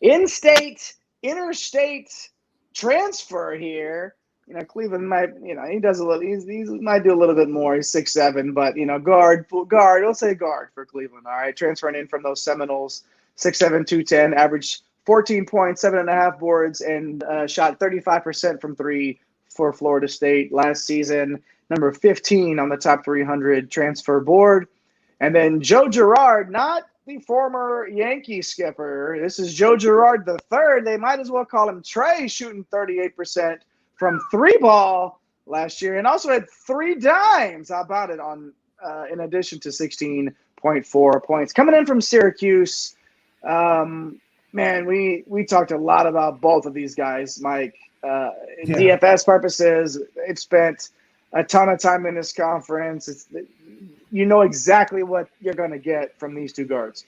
in-state, interstate transfer here. Cleveland might, he does a little. He might do a little bit more. He's 6'7", but guard. We'll say guard for Cleveland. All right, transferring in from those Seminoles, 6'7", 210, averaged 14 points, 7.5 boards, and shot 35% from three for Florida State last season. Number 15 on the top 300 transfer board, and then Joe Girard, not the former Yankee skipper. This is Joe Girard III. They might as well call him Trey, shooting 38% from 3 ball last year, and also had 3 dimes. How about it? In addition to 16.4 points, coming in from Syracuse. Man, we talked a lot about both of these guys, Mike. DFS purposes, they've spent a ton of time in this conference. You know exactly what you're going to get from these two guards.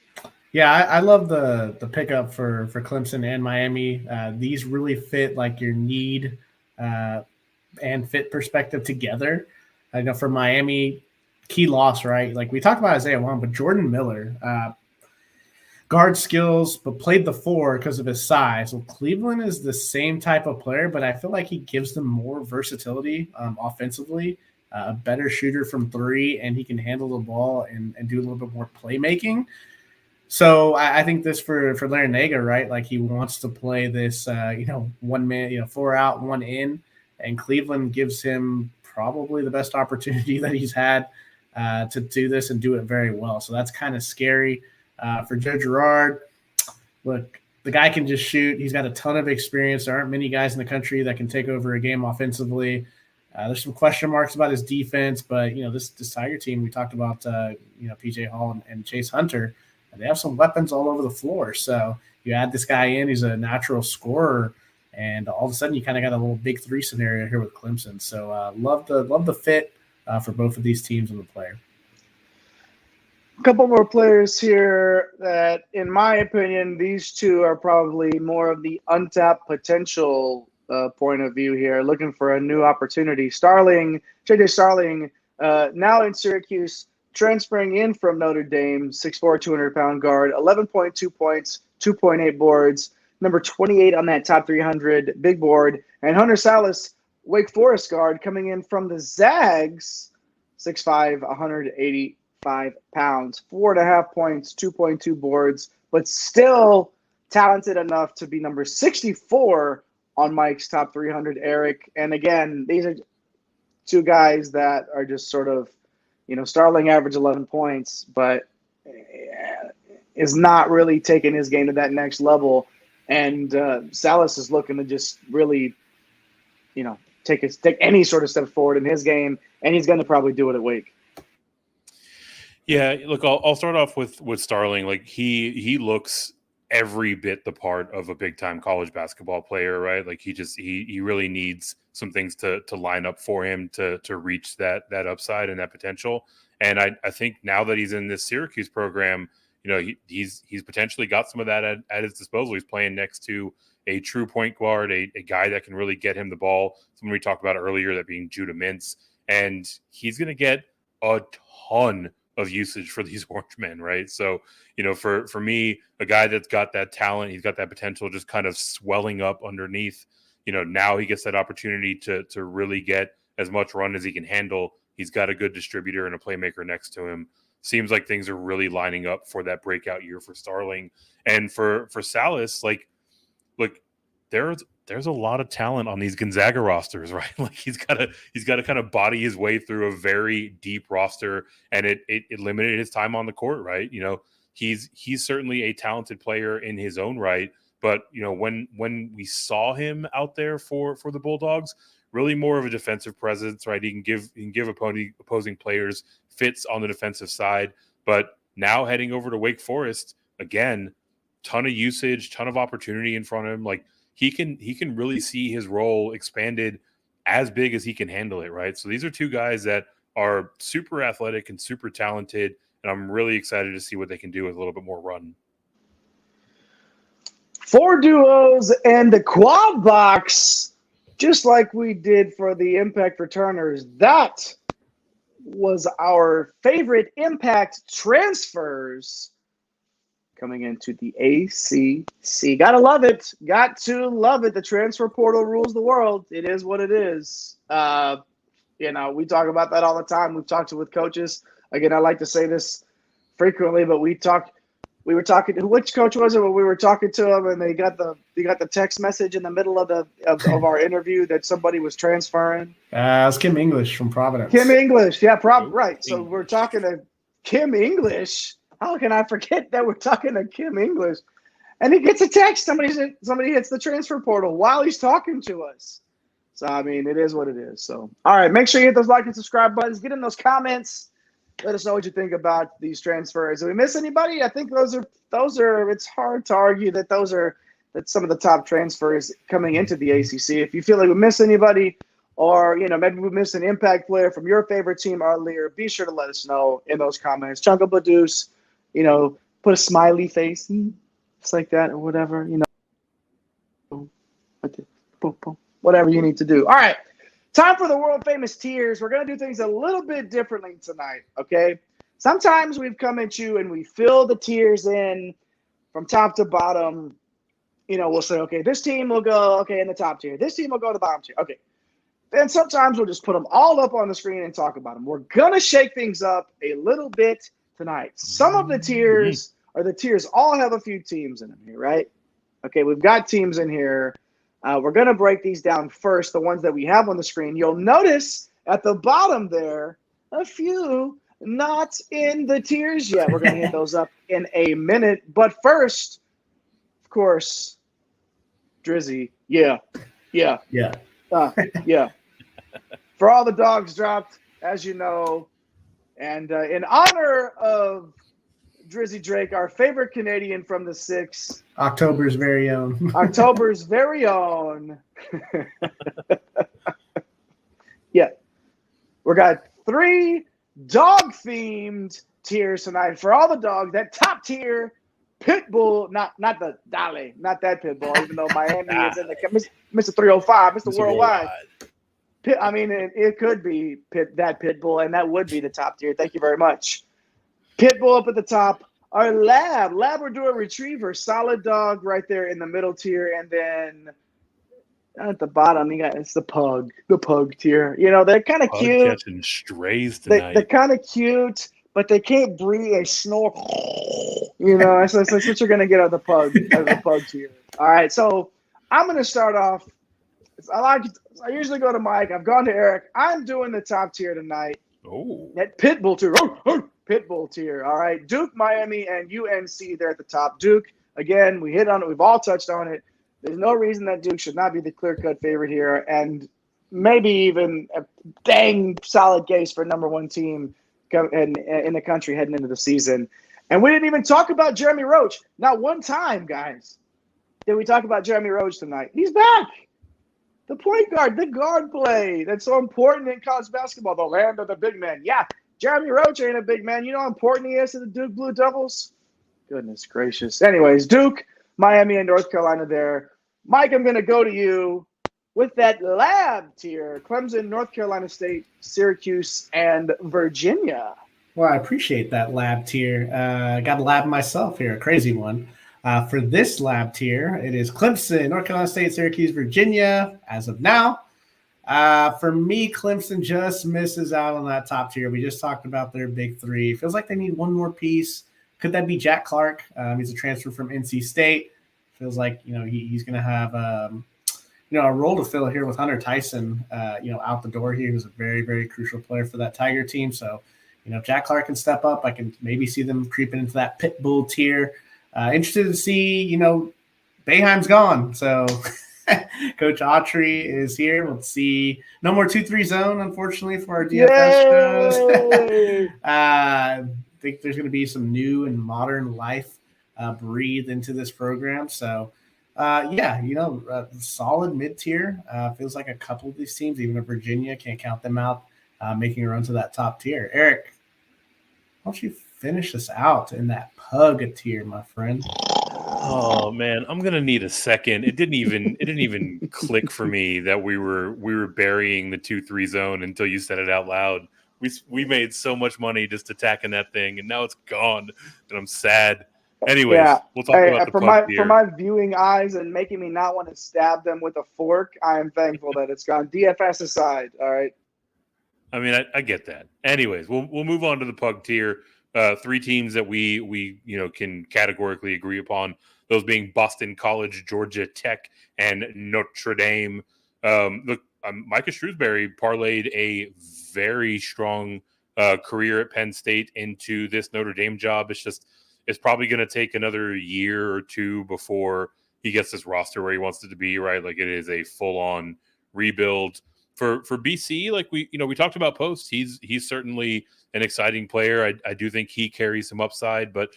Yeah, I love the pickup for Clemson and Miami. These really fit like your need and fit perspective together. I know for Miami, key loss, right? Like we talked about Isaiah Wong, but Jordan Miller, guard skills, but played the 4 because of his size. Well, Cleveland is the same type of player, but I feel like he gives them more versatility offensively, a better shooter from 3, and he can handle the ball and do a little bit more playmaking. So I think this for Larinaga, right? Like he wants to play this, 1 man, 4 out, 1 in, and Cleveland gives him probably the best opportunity that he's had to do this and do it very well. So that's kind of scary. For Joe Girard, look, the guy can just shoot. He's got a ton of experience. There aren't many guys in the country that can take over a game offensively. There's some question marks about his defense, but this Tiger team, we talked about PJ Hall and Chase Hunter. They have some weapons all over the floor. So you add this guy in, he's a natural scorer, and all of a sudden you kind of got a little big 3 scenario here with Clemson. So love the fit for both of these teams and the player. A couple more players here that, in my opinion, these two are probably more of the untapped potential point of view here, looking for a new opportunity. JJ Starling, now in Syracuse, transferring in from Notre Dame, 6'4", 200-pound guard, 11.2 points, 2.8 boards, number 28 on that top 300 big board. And Hunter Salas, Wake Forest guard, coming in from the Zags, 6'5", 185 pounds, 4.5 points, 2.2 boards, but still talented enough to be number 64 on Mike's top 300, Eric. And again, these are two guys that are just sort of, Starling averaged 11 points, but is not really taking his game to that next level. And Salas is looking to just really, take any sort of step forward in his game, and he's going to probably do it at Wake. Yeah, look, I'll start off with Starling. Like he looks every bit the part of a big time college basketball player, right? Like he really needs some things to line up for him to reach that upside and that potential. And I think now that he's in this Syracuse program, he's potentially got some of that at his disposal. He's playing next to a true point guard, a guy that can really get him the ball. Someone we talked about earlier, that being Judah Mintz, and he's going to get a ton of usage for these Orange men, right? So, for me, a guy that's got that talent, he's got that potential just kind of swelling up underneath, now he gets that opportunity to really get as much run as he can handle. He's got a good distributor and a playmaker next to him. Seems like things are really lining up for that breakout year for Starling. And for Salas, like, look, there's a lot of talent on these Gonzaga rosters, right? Like he's got to kind of body his way through a very deep roster, and it limited his time on the court, right? He's certainly a talented player in his own right, but when we saw him out there for the Bulldogs, really more of a defensive presence, right? He can give opposing players fits on the defensive side, but now heading over to Wake Forest again, ton of usage, ton of opportunity in front of him, like. He can really see his role expanded as big as he can handle it, right? So these are two guys that are super athletic and super talented, and I'm really excited to see what they can do with a little bit more run. 4 duos and the quad box, just like we did for the Impact returners. That was our favorite Impact transfers coming into the ACC. Gotta love it. Got to love it. The transfer portal rules the world. It is what it is. We talk about that all the time. We've talked with coaches. Again, I like to say this frequently, but we were talking. Which coach was it when we were talking to them, and they got the text message in the middle of our interview that somebody was transferring? It was Kim English from Providence. Kim English, yeah, right. So we're talking to Kim English. How can I forget that we're talking to Kim English? And he gets a text. Somebody hits the transfer portal while he's talking to us. So, I mean, it is what it is. So, all right, make sure you hit those like and subscribe buttons. Get in those comments. Let us know what you think about these transfers. Did we miss anybody? I think those are. It's hard to argue that that's some of the top transfers coming into the ACC. If you feel like we missed anybody, or maybe we missed an Impact player from your favorite team earlier, be sure to let us know in those comments. Chunka Badus, put a smiley face, just like that or whatever, whatever you need to do. All right, time for the world famous tiers. We're going to do things a little bit differently tonight, okay? Sometimes we've come at you and we fill the tiers in from top to bottom. We'll say, okay, this team will go, in the top tier. This team will go to the bottom tier. Okay. Then sometimes we'll just put them all up on the screen and talk about them. We're going to shake things up a little bit tonight. Some of the tiers all have a few teams in them here, right? Okay, we've got teams in here. We're going to break these down first, the ones that we have on the screen. You'll notice at the bottom there, a few not in the tiers yet. We're going to hit those up in a minute. But first, of course, Drizzy. Yeah. Yeah. For all the dogs dropped, as you know. And in honor of Drizzy Drake, our favorite Canadian from the six. October's very own. October's very own. Yeah. We got 3 dog-themed tiers tonight. For all the dogs, that top tier, Pitbull, not the Dale, not that Pitbull, even though Miami is in the Mr. 305, Mr. Worldwide. It could be that Pitbull, and that would be the top tier. Thank you very much. Pitbull up at the top. Our Labrador Retriever, solid dog right there in the middle tier, and then at the bottom, it's the pug tier. They're kind of cute. Catching strays tonight. They're kind of cute, but they can't breathe. They snore. That's what you're gonna get out of the pug tier. All right, so I'm gonna start off. I usually go to Mike. I've gone to Eric. I'm doing the top tier tonight. Oh, that Pitbull tier. Pitbull tier. All right, Duke, Miami, and UNC. They're at the top. Duke, again, we hit on it. We've all touched on it. There's no reason that Duke should not be the clear-cut favorite here, and maybe even a dang solid case for number 1 team in the country heading into the season. And we didn't even talk about Jeremy Roach. Not one time, guys, did we talk about Jeremy Roach tonight. He's back. The point guard, the guard play. That's so important in college basketball, the land of the big men. Yeah, Jeremy Roach ain't a big man. You know how important he is to the Duke Blue Devils? Goodness gracious. Anyways, Duke, Miami, and North Carolina there. Mike, I'm going to go to you with that lab tier. Clemson, North Carolina State, Syracuse, and Virginia. Well, I appreciate that lab tier. Got a lab myself here, a crazy one. For this lab tier, it is Clemson, North Carolina State, Syracuse, Virginia, as of now. For me, Clemson just misses out on that top tier. We just talked about their big 3. Feels like they need one more piece. Could that be Jack Clark? He's a transfer from NC State. Feels like, he's going to have, a role to fill here with Hunter Tyson, out the door here. He was a very, very crucial player for that Tiger team. So, if Jack Clark can step up, I can maybe see them creeping into that Pitbull tier. Interested to see, Boeheim's gone. So Coach Autry is here. We'll see. No more 2-3 zone, unfortunately, for our DFS shows. I think there's going to be some new and modern life breathed into this program. So, solid mid-tier. Feels like a couple of these teams, even if Virginia, can't count them out, making a run to that top tier. Eric, why don't you finish us out in that pug tier, my friend? Oh man, I'm gonna need a second. It didn't even click for me that we were burying the 2-3 zone until you said it out loud. We made so much money just attacking that thing, and now it's gone, and I'm sad. Anyways, we'll talk about the pug tier. For my viewing eyes and making me not want to stab them with a fork, I am thankful that it's gone. DFS aside, all right. I get that. Anyways, we'll move on to the pug tier. 3 teams that we can categorically agree upon. Those being Boston College, Georgia Tech, and Notre Dame. Micah Shrewsbury parlayed a very strong career at Penn State into this Notre Dame job. It's probably going to take another year or 2 before he gets this roster where he wants it to be, right? Like, it is a full-on rebuild. For BC, like we talked about Post, he's certainly an exciting player. I do think he carries some upside, but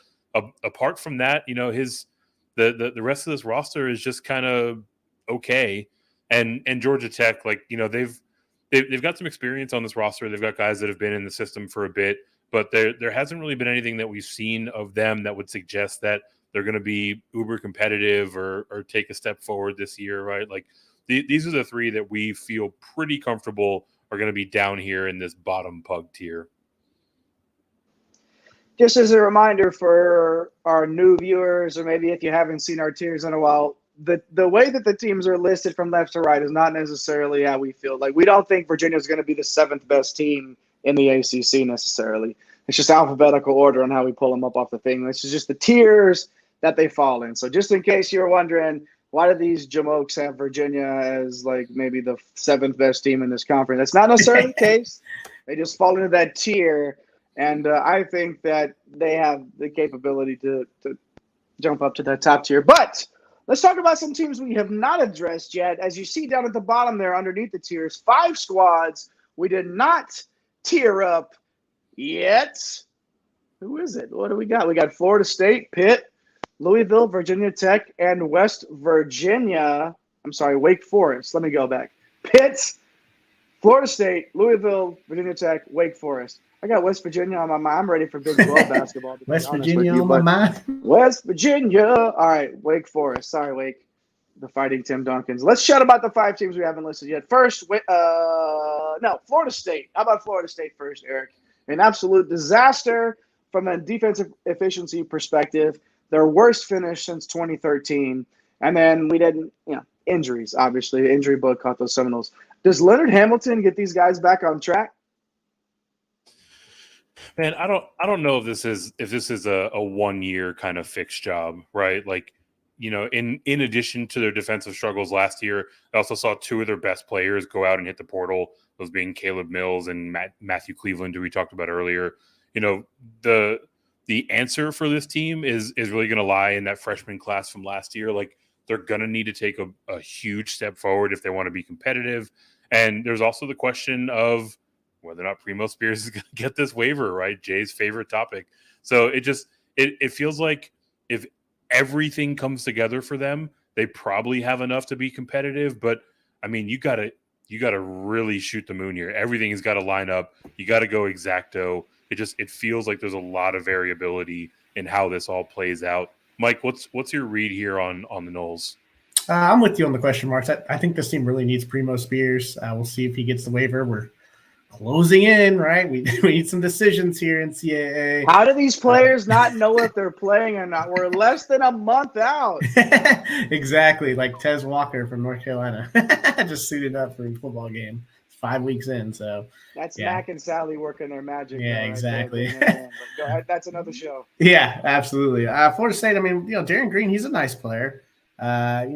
apart from that, the rest of this roster is just kind of okay. And Georgia Tech, they've got some experience on this roster. They've got guys that have been in the system for a bit. but there hasn't really been anything that we've seen of them that would suggest that they're going to be uber competitive or take a step forward this year, right? Like these are the three that we feel pretty comfortable are going to be down here in this bottom pug tier. Just as a reminder for our new viewers, or maybe if you haven't seen our tiers in a while, the way that the teams are listed from left to right is not necessarily how we feel. Like, we don't think Virginia is going to be the 7th best team in the ACC necessarily. It's just alphabetical order on how we pull them up off the thing. This is just the tiers that they fall in. So just in case you're wondering, why do these jamokes have Virginia as like maybe the 7th best team in this conference? That's not necessarily the case. They just fall into that tier. And I think that they have the capability to jump up to that top tier. But let's talk about some teams we have not addressed yet. As you see down at the bottom there underneath the tiers, 5 squads we did not tier up yet. Who is it? What do we got? We got Florida State, Pitt, Louisville, Virginia Tech, and West Virginia. I'm sorry, Wake Forest. Let me go back. Pitt, Florida State, Louisville, Virginia Tech, Wake Forest. I got West Virginia on my mind. I'm ready for Big 12 basketball. West Virginia on my mind. West Virginia. All right, Wake Forest. Sorry, Wake. The Fighting Tim Duncans. Let's chat about the 5 teams we haven't listed yet. First, Florida State. How about Florida State first, Eric? An absolute disaster from a defensive efficiency perspective. Their worst finish since 2013. And then we didn't, injuries, obviously. The injury bug caught those Seminoles. Does Leonard Hamilton get these guys back on track? Man, I don't know if this is a 1 year kind of fixed job, right? Like, in addition to their defensive struggles last year, I also saw 2 of their best players go out and hit the portal, those being Caleb Mills and Matthew Cleveland, who we talked about earlier. The answer for this team is really going to lie in that freshman class from last year. Like, they're going to need to take a huge step forward if they want to be competitive. And there's also the question of whether or not Primo Spears is going to get this waiver, right? Jay's favorite topic. So it feels like if everything comes together for them, they probably have enough to be competitive. But I mean, you gotta really shoot the moon here. Everything has got to line up. You got to go exacto. It feels like there's a lot of variability in how this all plays out. Mike, what's your read here on the Noles? I'm with you on the question marks. I think this team really needs Primo Spears. We'll see if he gets the waiver. We're closing in, right? We need some decisions here in CAA. How do these players not know if they're playing or not? We're less than a month out. Exactly, like Tez Walker from North Carolina. Just suited up for a football game. 5 weeks in, so. That's Mac and Sally working their magic. Yeah, exactly. Go ahead. That's another show. Yeah, absolutely. Florida State, I mean, Darren Green, he's a nice player. But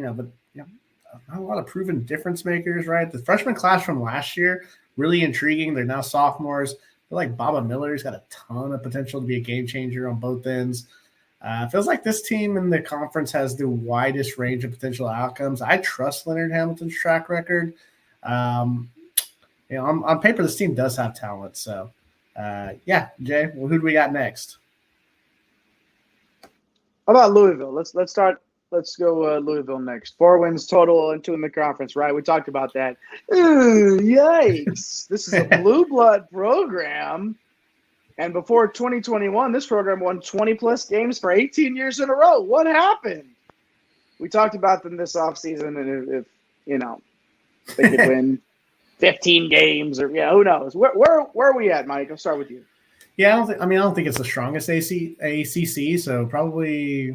not a lot of proven difference makers, right? The freshman class from last year, really intriguing. They're now sophomores. They're like Baba Miller's got a ton of potential to be a game changer on both ends. Feels like this team in the conference has the widest range of potential outcomes. I trust Leonard Hamilton's track record. On paper, this team does have talent. So, Jay, well, who do we got next? How about Louisville? Let's start. Let's go Louisville next. 4 wins total and 2 in the conference, right? We talked about that. Ooh, yikes. This is a blue blood program. And before 2021, this program won 20-plus games for 18 years in a row. What happened? We talked about them this offseason, and if they could win 15 games or, who knows? Where are we at, Mike? I'll start with you. Yeah, I don't think it's the strongest ACC, so probably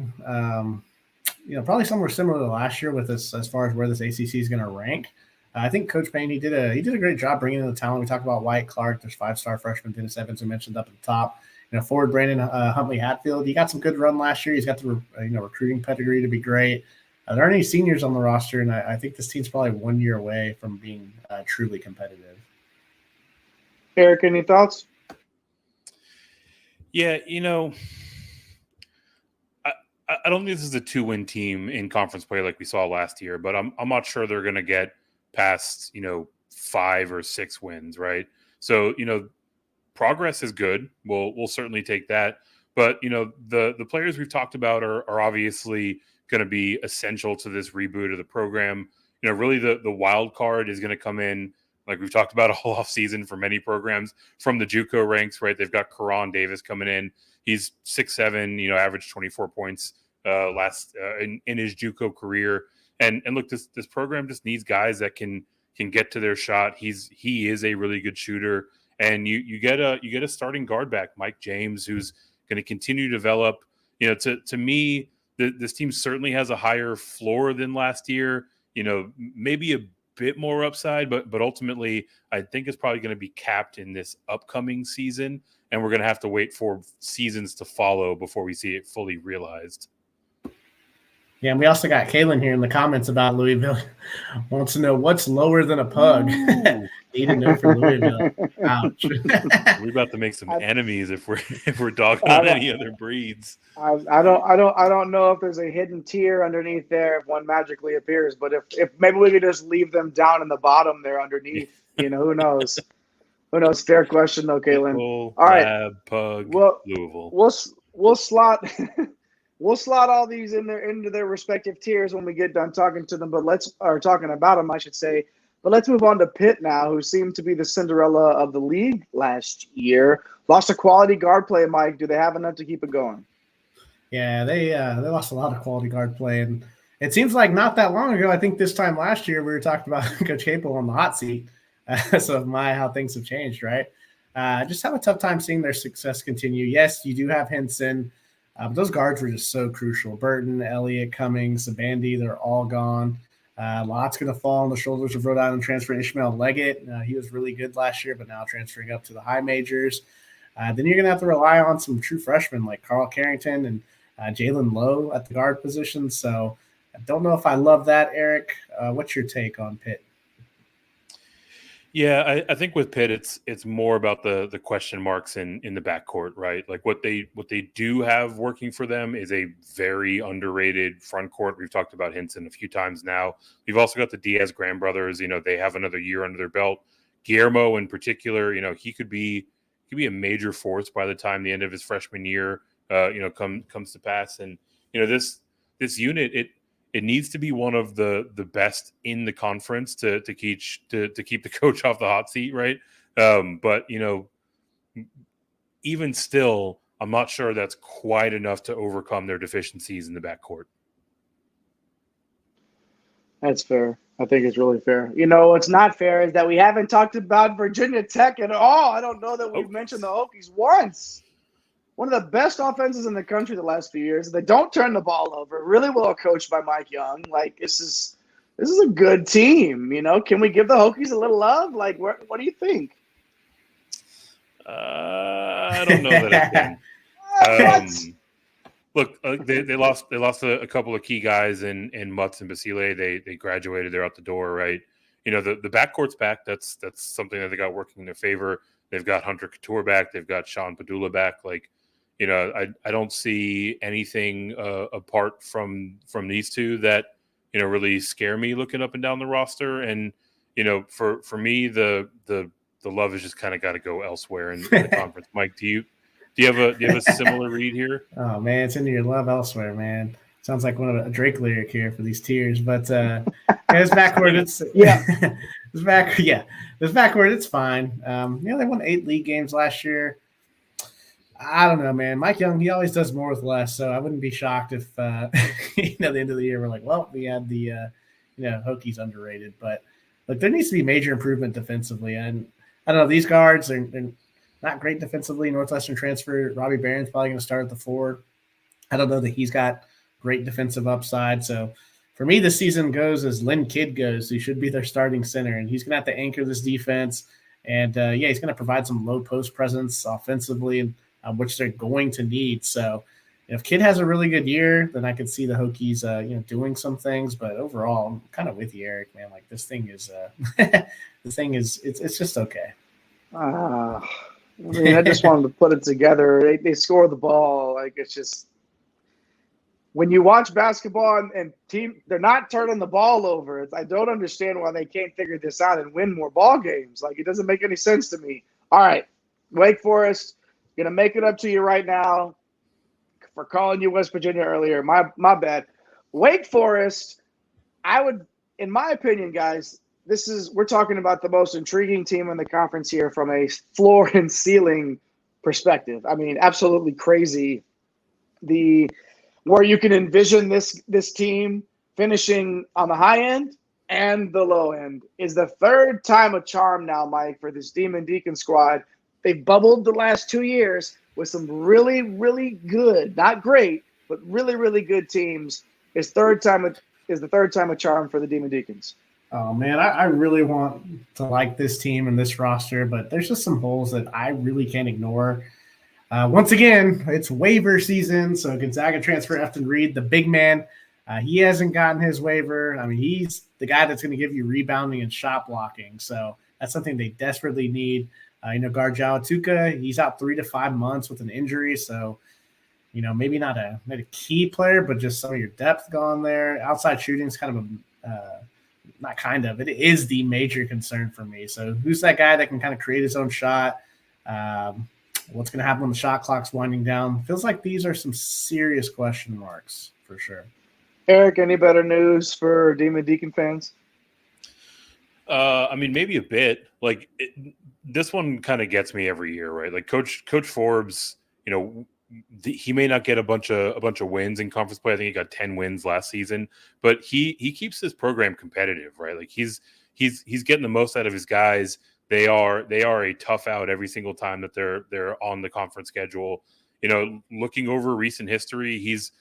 probably somewhere similar to last year with this as far as where this ACC is going to rank. I think Coach Payne, he did a great job bringing in the talent. We talked about Wyatt Clark. There's 5-star freshman Dennis Evans, who mentioned up at the top. Forward Brandon Huntley Hatfield. He got some good run last year. He's got the recruiting pedigree to be great. There aren't any seniors on the roster, and I think this team's probably 1 year away from being truly competitive. Eric, any thoughts? Yeah, I don't think this is a 2-win team in conference play like we saw last year, but I'm not sure they're going to get past 5 or 6 wins, right? So progress is good. We'll certainly take that, but the players we've talked about are obviously going to be essential to this reboot of the program. Really the wild card is going to come in like we've talked about all off season for many programs from the JUCO ranks, right? They've got Karan Davis coming in. He's 6'7", averaged 24 points in his JUCO career. And look, this program just needs guys that can get to their shot. He is a really good shooter, and you get a starting guard back, Mike James, who's going to continue to develop. To me, this team certainly has a higher floor than last year. Maybe a bit more upside, but ultimately, I think it's probably going to be capped in this upcoming season, and we're going to have to wait for seasons to follow before we see it fully realized. Yeah, and we also got Kaylin here in the comments about Louisville. Wants to know what's lower than a pug. Need to know for Louisville. Ouch. We're about to make some enemies if we're dogging on any other breeds. I don't know if there's a hidden tier underneath there if one magically appears, but if maybe we could just leave them down in the bottom there underneath, who knows? Who knows? Fair question though, Kaylin. All right, pug, Louisville. We'll slot. We'll slot all these into their respective tiers when we get done talking to them, talking about them, I should say. But let's move on to Pitt now, who seemed to be the Cinderella of the league last year. Lost a quality guard play, Mike. Do they have enough to keep it going? Yeah, they lost a lot of quality guard play, and it seems like not that long ago. I think this time last year we were talking about Coach Capel on the hot seat. So how things have changed, right? Just have a tough time seeing their success continue. Yes, you do have Henson. But those guards were just so crucial. Burton, Elliott, Cummings, Sabandi, they're all gone. Lots going to fall on the shoulders of Rhode Island transfer Ishmael Leggett. He was really good last year, but now transferring up to the high majors. Then you're going to have to rely on some true freshmen like Carl Carrington and Jalen Lowe at the guard position. So I don't know if I love that, Eric. What's your take on Pitt? Yeah, I think with Pitt, it's more about the question marks in the backcourt, right? Like what they do have working for them is a very underrated front court. We've talked about Henson a few times now. We've also got the Diaz Graham brothers. They have another year under their belt. Guillermo in particular, he could be a major force by the time the end of his freshman year, comes to pass. And this unit, it needs to be one of the best in the conference to keep the coach off the hot seat, right? But even still, I'm not sure that's quite enough to overcome their deficiencies in the backcourt. That's fair. I think it's really fair. What's not fair is that we haven't talked about Virginia Tech at all. I don't know that we've mentioned the Hokies once. One of the best offenses in the country the last few years. They don't turn the ball over. Really well coached by Mike Young. Like this is a good team. Can we give the Hokies a little love? Like what do you think? I don't know that I can. Look, they lost a couple of key guys in Mutz and Basile. They graduated. They're out the door, right? The backcourt's back. That's something that they got working in their favor. They've got Hunter Couture back. They've got Sean Padula back. Like. I don't see anything apart from these two that really scare me looking up and down the roster. And for me, the love has just kind of got to go elsewhere in the conference. Mike, do you have a similar read here? Oh man, it's into your love elsewhere, man. Sounds like one of a Drake lyric here for these tiers, but it's backward. It's it's back. Yeah, it's backward. It's fine. They won 8 league games last year. I don't know, man. Mike Young, he always does more with less, so I wouldn't be shocked if, at the end of the year, we're like, well, we had the, Hokies underrated. But, look, there needs to be major improvement defensively. And I don't know, these guards, they're not great defensively. Northwestern transfer, Robbie Barron's probably going to start at the 4. I don't know that he's got great defensive upside. So, for me, this season goes as Lynn Kidd goes. He should be their starting center, and he's going to have to anchor this defense. And, he's going to provide some low post presence offensively and which they're going to need. So if Kidd has a really good year, then I could see the Hokies, doing some things. But overall, I'm kind of with you, Eric, man. Like this thing is, it's just okay. I just wanted to put it together. They score the ball. Like it's just when you watch basketball and team, they're not turning the ball over. I don't understand why they can't figure this out and win more ball games. Like it doesn't make any sense to me. All right, Wake Forest. Gonna make it up to you right now for calling you West Virginia earlier. My bad. Wake Forest, I would, in my opinion, guys, we're talking about the most intriguing team in the conference here from a floor and ceiling perspective. I mean, absolutely crazy. Where you can envision this team finishing on the high end and the low end is the third time a charm now, Mike, for this Demon Deacon squad. They've bubbled the last 2 years with some really, really good, not great, but really, really good teams. Is the third time a charm for the Demon Deacons. Oh, man, I really want to like this team and this roster, but there's just some holes that I really can't ignore. Once again, it's waiver season, so Gonzaga transfer Efton Reed, the big man. He hasn't gotten his waiver. I mean, he's the guy that's going to give you rebounding and shot blocking, so that's something they desperately need. Guard Jalatuka, he's out 3 to 5 months with an injury, so maybe not a key player, but just some of your depth gone there. Outside shooting is kind of it is the major concern for me. So who's that guy that can kind of create his own shot? What's going to happen when the shot clock's winding down? Feels like these are some serious question marks for sure. Eric, any better news for Demon Deacon fans? I mean, maybe a bit. Like this one kind of gets me every year, right? Like Coach Forbes, he may not get a bunch of wins in conference play. I think he got 10 wins last season, but he keeps his program competitive, right? Like he's getting the most out of his guys. They are a tough out every single time that they're on the conference schedule. Looking over recent history, he's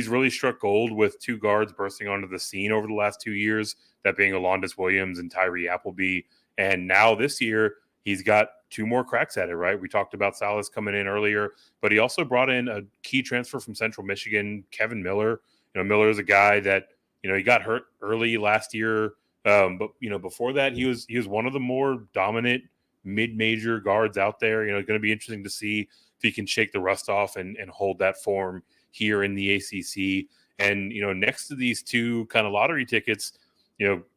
really struck gold with 2 guards bursting onto the scene over the last 2 years, that being Alondas Williams and Tyree Appleby. And now this year, he's got 2 more cracks at it, right? We talked about Salas coming in earlier, but he also brought in a key transfer from Central Michigan, Kevin Miller. Miller is a guy that, he got hurt early last year. But before that, he was one of the more dominant mid-major guards out there. It's going to be interesting to see if he can shake the rust off and hold that form here in the ACC. And, next to these 2 kind of lottery tickets,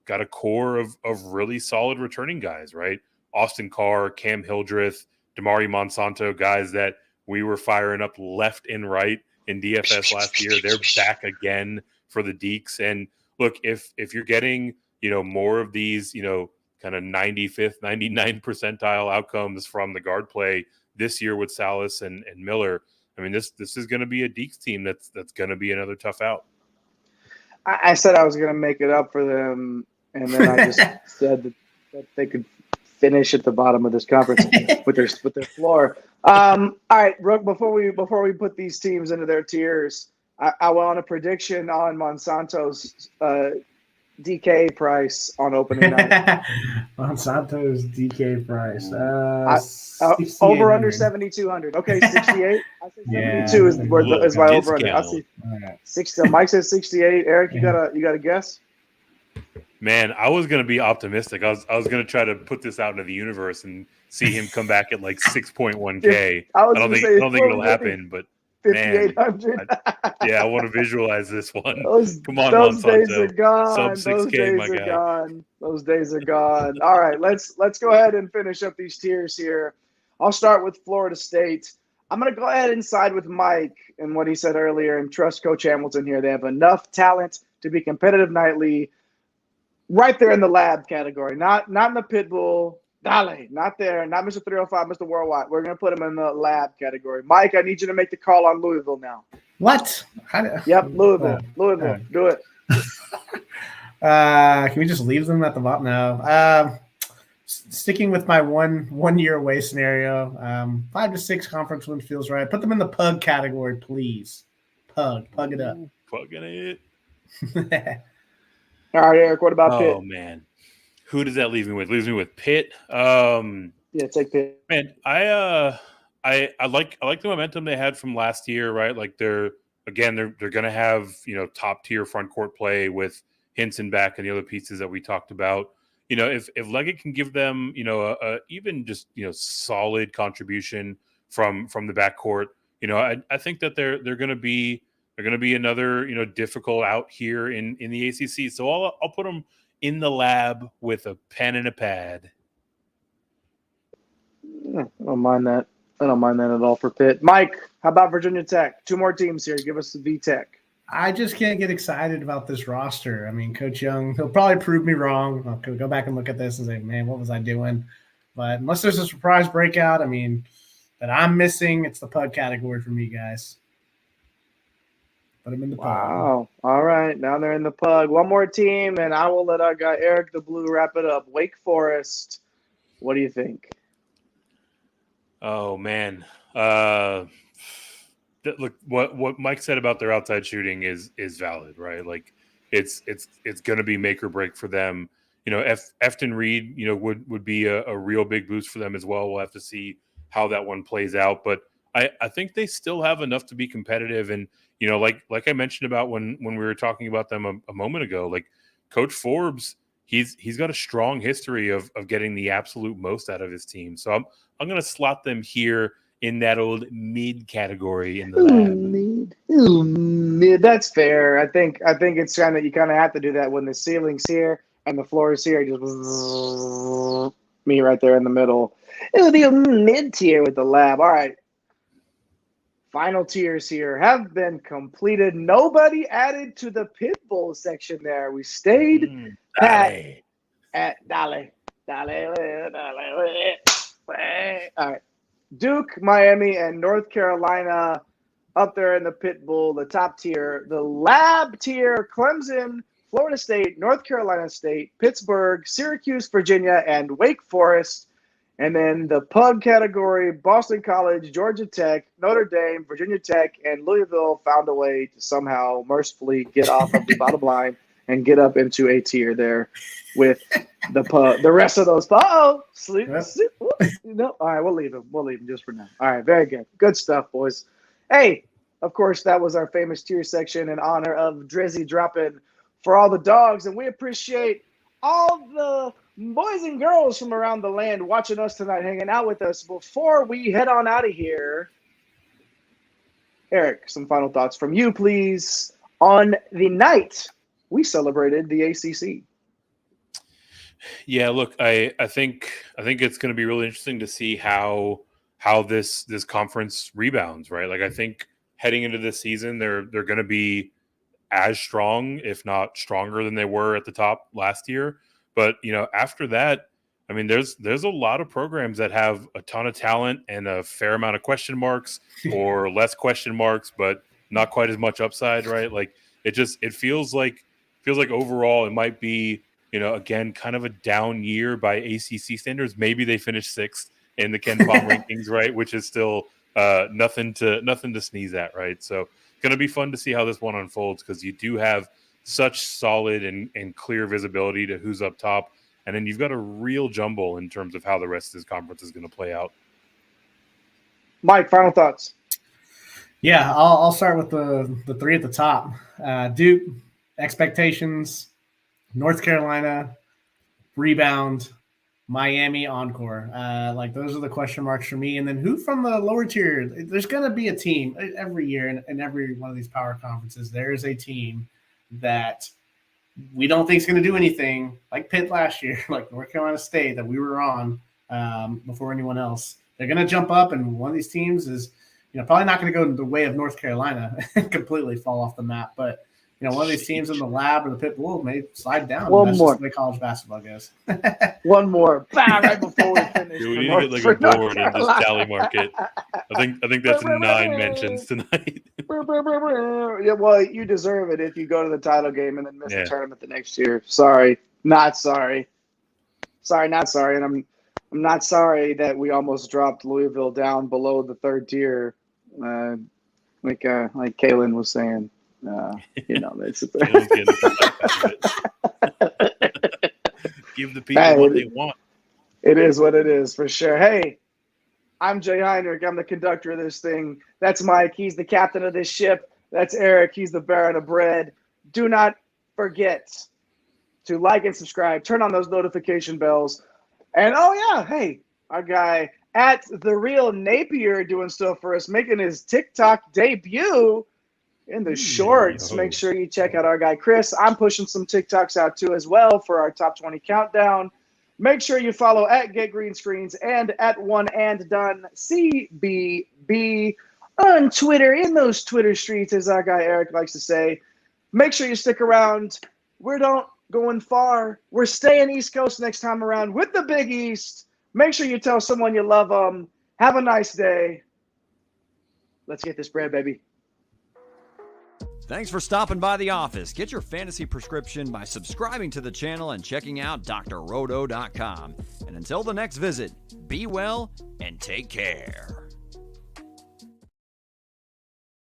got a core of really solid returning guys, right? Austin Carr, Cam Hildreth, Damari Monsanto, guys that we were firing up left and right in DFS last year. They're back again for the Deeks. And look, if you're getting, more of these, kind of 95th, 99th percentile outcomes from the guard play this year with Salas and Miller, I mean, this is going to be a Deeks team that's going to be another tough out. I said I was going to make it up for them, and then I just said that they could finish at the bottom of this conference with their floor. All right, Brooke. Before we put these teams into their tiers, I want a prediction on Monsanto's DK price on opening night. Monsanto's DK price. Over under 7,200. Okay, 68. I think 72 is my over under. I see 60. Mike says 68. Eric, you got a guess? Man, I was going to be optimistic. I was going to try to put this out into the universe and see him come back at like 6.1K. I don't think it'll happen, but 5,800. I want to visualize this one. Come on, those Monsanto. Days are gone. Sub 6K, my guy. Gone. Those days are gone. All right, let's go ahead and finish up these tiers here. I'll start with Florida State. I'm going to go ahead and side with Mike and what he said earlier and trust Coach Hamilton here. They have enough talent to be competitive nightly. Right there in the lab category, not in the Pitbull, Dale, not there, not Mr. 305, Mr. Worldwide. We're going to put him in the lab category. Mike, I need you to make the call on Louisville now. What? Yep, Louisville. Do it. Can we just leave them at the bottom? No. Sticking with my one year away scenario, 5 to 6 conference wins feels right. Put them in the pug category, please. Pug it up. Pugging it. All right, Eric, what about Pitt? Oh, man. Who does that leave me with? Leaves me with Pitt. Yeah, take Pitt. Man, I like the momentum they had from last year, right? Like they're going to have, top tier front court play with Hinson back and the other pieces that we talked about. If Leggett can give them, even just, solid contribution from the backcourt, I think that they're going to be another, difficult out here in the ACC. So I'll put them in the lab with a pen and a pad. I don't mind that. I don't mind that at all for Pitt. Mike, how about Virginia Tech? 2 more teams here. Give us the VTech. I just can't get excited about this roster. I mean, Coach Young, he'll probably prove me wrong. I'll go back and look at this and say, man, what was I doing? But unless there's a surprise breakout, I mean, that I'm missing, it's the pug category for me, guys. Put him in the pug. Wow. All right. Now they're in the pug. One more team, and I will let our guy Eric the Blue wrap it up. Wake Forest. What do you think? Oh, man. Look, what Mike said about their outside shooting is valid, right? Like it's going to be make or break for them. Efton Reed, would be a real big boost for them as well. We'll have to see how that one plays out, but I think they still have enough to be competitive. And like I mentioned about when we were talking about them a moment ago, like Coach Forbes, he's got a strong history of getting the absolute most out of his team. So I'm going to slot them here in that old mid category in the lab. Mid. That's fair. I think it's kind of, you kind of have to do that when the ceiling's here and the floor is here. Just me right there in the middle. It would be a mid tier with the lab. All right. Final tiers here have been completed. Nobody added to the pit bull section there. We stayed pat at Dale. All right. Duke, Miami, and North Carolina up there in the pit bull, the top tier. The lab tier, Clemson, Florida State, North Carolina State, Pittsburgh, Syracuse, Virginia, and Wake Forest. And then the pug category, Boston College, Georgia Tech, Notre Dame, Virginia Tech, and Louisville found a way to somehow mercifully get off of the bottom line and get up into a tier there with the rest of those. Sleep. No, all right, we'll leave them. We'll leave them just for now. All right, very good. Good stuff, boys. Hey, of course, that was our famous tier section in honor of Drizzy dropping for all the dogs, and we appreciate all the boys and girls from around the land watching us tonight, hanging out with us. Before we head on out of here, Eric, some final thoughts from you, please, on the night we celebrated the ACC. Yeah, look, I think it's going to be really interesting to see how this conference rebounds, right? Like I think heading into this season, they're going to be as strong, if not stronger than they were at the top last year. But, after that, I mean, there's a lot of programs that have a ton of talent and a fair amount of question marks or less question marks, but not quite as much upside, right? Like it feels like overall it might be, again, kind of a down year by ACC standards. Maybe they finish sixth in the Ken Palm rankings, right? Which is still nothing to sneeze at, right? So it's going to be fun to see how this one unfolds because you do have such solid and clear visibility to who's up top. And then you've got a real jumble in terms of how the rest of this conference is going to play out. Mike, final thoughts. Yeah, I'll start with the three at the top. Duke, expectations, North Carolina, rebound, Miami, encore. Like those are the question marks for me. And then who from the lower tier? There's going to be a team every year in every one of these power conferences. There is a team that we don't think is going to do anything, like Pitt last year, like North Carolina State that we were on before anyone else. They're going to jump up, and one of these teams is, probably not going to go the way of North Carolina and completely fall off the map. But one of these teams in the lab or the pit bull may slide down. One more. Just the way college basketball goes. One more. Right before we finish. Dude, we need to get like a board in this tally market. I think that's 9 mentions tonight. Yeah, well, you deserve it if you go to the title game and then miss the tournament the next year. Sorry, not sorry. Sorry, not sorry. And I'm not sorry that we almost dropped Louisville down below the third tier, like Kaylin was saying. It's give the people what they want. It is what it is for sure. Hey, I'm Jay Heinrich. I'm the conductor of this thing. That's Mike. He's the captain of this ship. That's Eric. He's the Baron of Bread. Do not forget to like and subscribe. Turn on those notification bells. And hey, our guy at The Real Napier doing stuff for us, making his TikTok debut in the shorts. Make sure you check out our guy Chris. I'm pushing some TikToks out too as well for our top 20 countdown. Make sure you follow at Get Green Screens and at One and Done CBB on Twitter, in those Twitter streets, as our guy Eric likes to say. Make sure you stick around. We're not going far. We're staying East Coast next time around with the Big East. Make sure you tell someone you love them. Have a nice day. Let's get this bread, baby. Thanks for stopping by the office. Get your fantasy prescription by subscribing to the channel and checking out drrodo.com. And until the next visit, be well and take care.